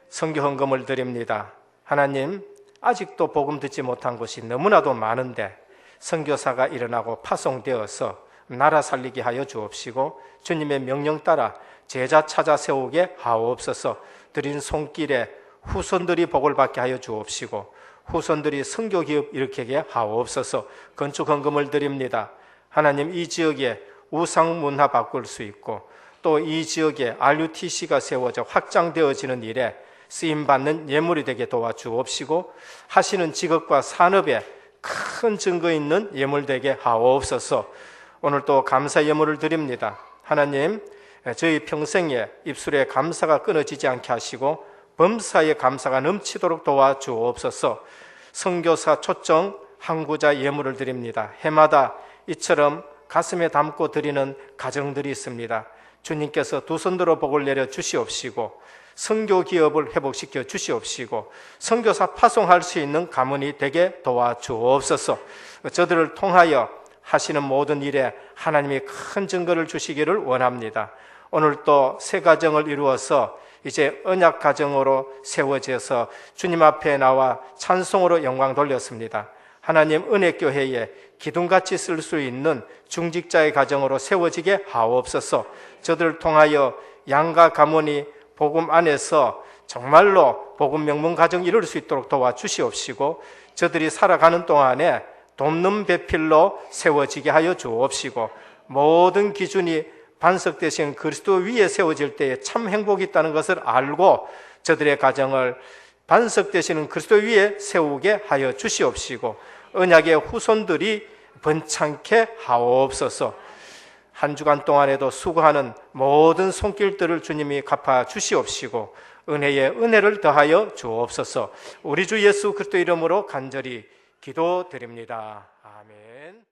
선교 헌금을 드립니다. 하나님, 아직도 복음 듣지 못한 곳이 너무나도 많은데 선교사가 일어나고 파송되어서 나라 살리게 하여 주옵시고 주님의 명령 따라 제자 찾아 세우게 하옵소서. 드린 손길에 후손들이 복을 받게 하여 주옵시고 후손들이 선교 기업 일으키게 하옵소서. 건축 헌금을 드립니다. 하나님, 이 지역에 우상 문화 바꿀 수 있고 또 이 지역에 RUTC가 세워져 확장되어지는 일에 쓰임받는 예물이 되게 도와주옵시고 하시는 직업과 산업에 큰 증거 있는 예물 되게 하옵소서. 오늘 또 감사 예물을 드립니다. 하나님, 저희 평생에 입술에 감사가 끊어지지 않게 하시고 범사에 감사가 넘치도록 도와주옵소서. 선교사 초청 항구자 예물을 드립니다. 해마다 이처럼 가슴에 담고 드리는 가정들이 있습니다. 주님께서 두 손으로 복을 내려 주시옵시고 선교 기업을 회복시켜 주시옵시고 선교사 파송할 수 있는 가문이 되게 도와주옵소서. 저들을 통하여 하시는 모든 일에 하나님이 큰 증거를 주시기를 원합니다. 오늘 또 새 가정을 이루어서 이제 언약 가정으로 세워져서 주님 앞에 나와 찬송으로 영광 돌렸습니다. 하나님, 은혜교회에 기둥같이 쓸 수 있는 중직자의 가정으로 세워지게 하옵소서. 저들을 통하여 양가 가문이 복음 안에서 정말로 복음 명문 가정 이룰 수 있도록 도와주시옵시고 저들이 살아가는 동안에 돕는 배필로 세워지게 하여 주옵시고 모든 기준이 반석되신 그리스도 위에 세워질 때에 참 행복이 있다는 것을 알고 저들의 가정을 반석되시는 그리스도 위에 세우게 하여 주시옵시고 언약의 후손들이 번창케 하옵소서. 한 주간 동안에도 수고하는 모든 손길들을 주님이 갚아 주시옵시고 은혜에 은혜를 더하여 주옵소서. 우리 주 예수 그리스도 이름으로 간절히 기도드립니다. 아멘.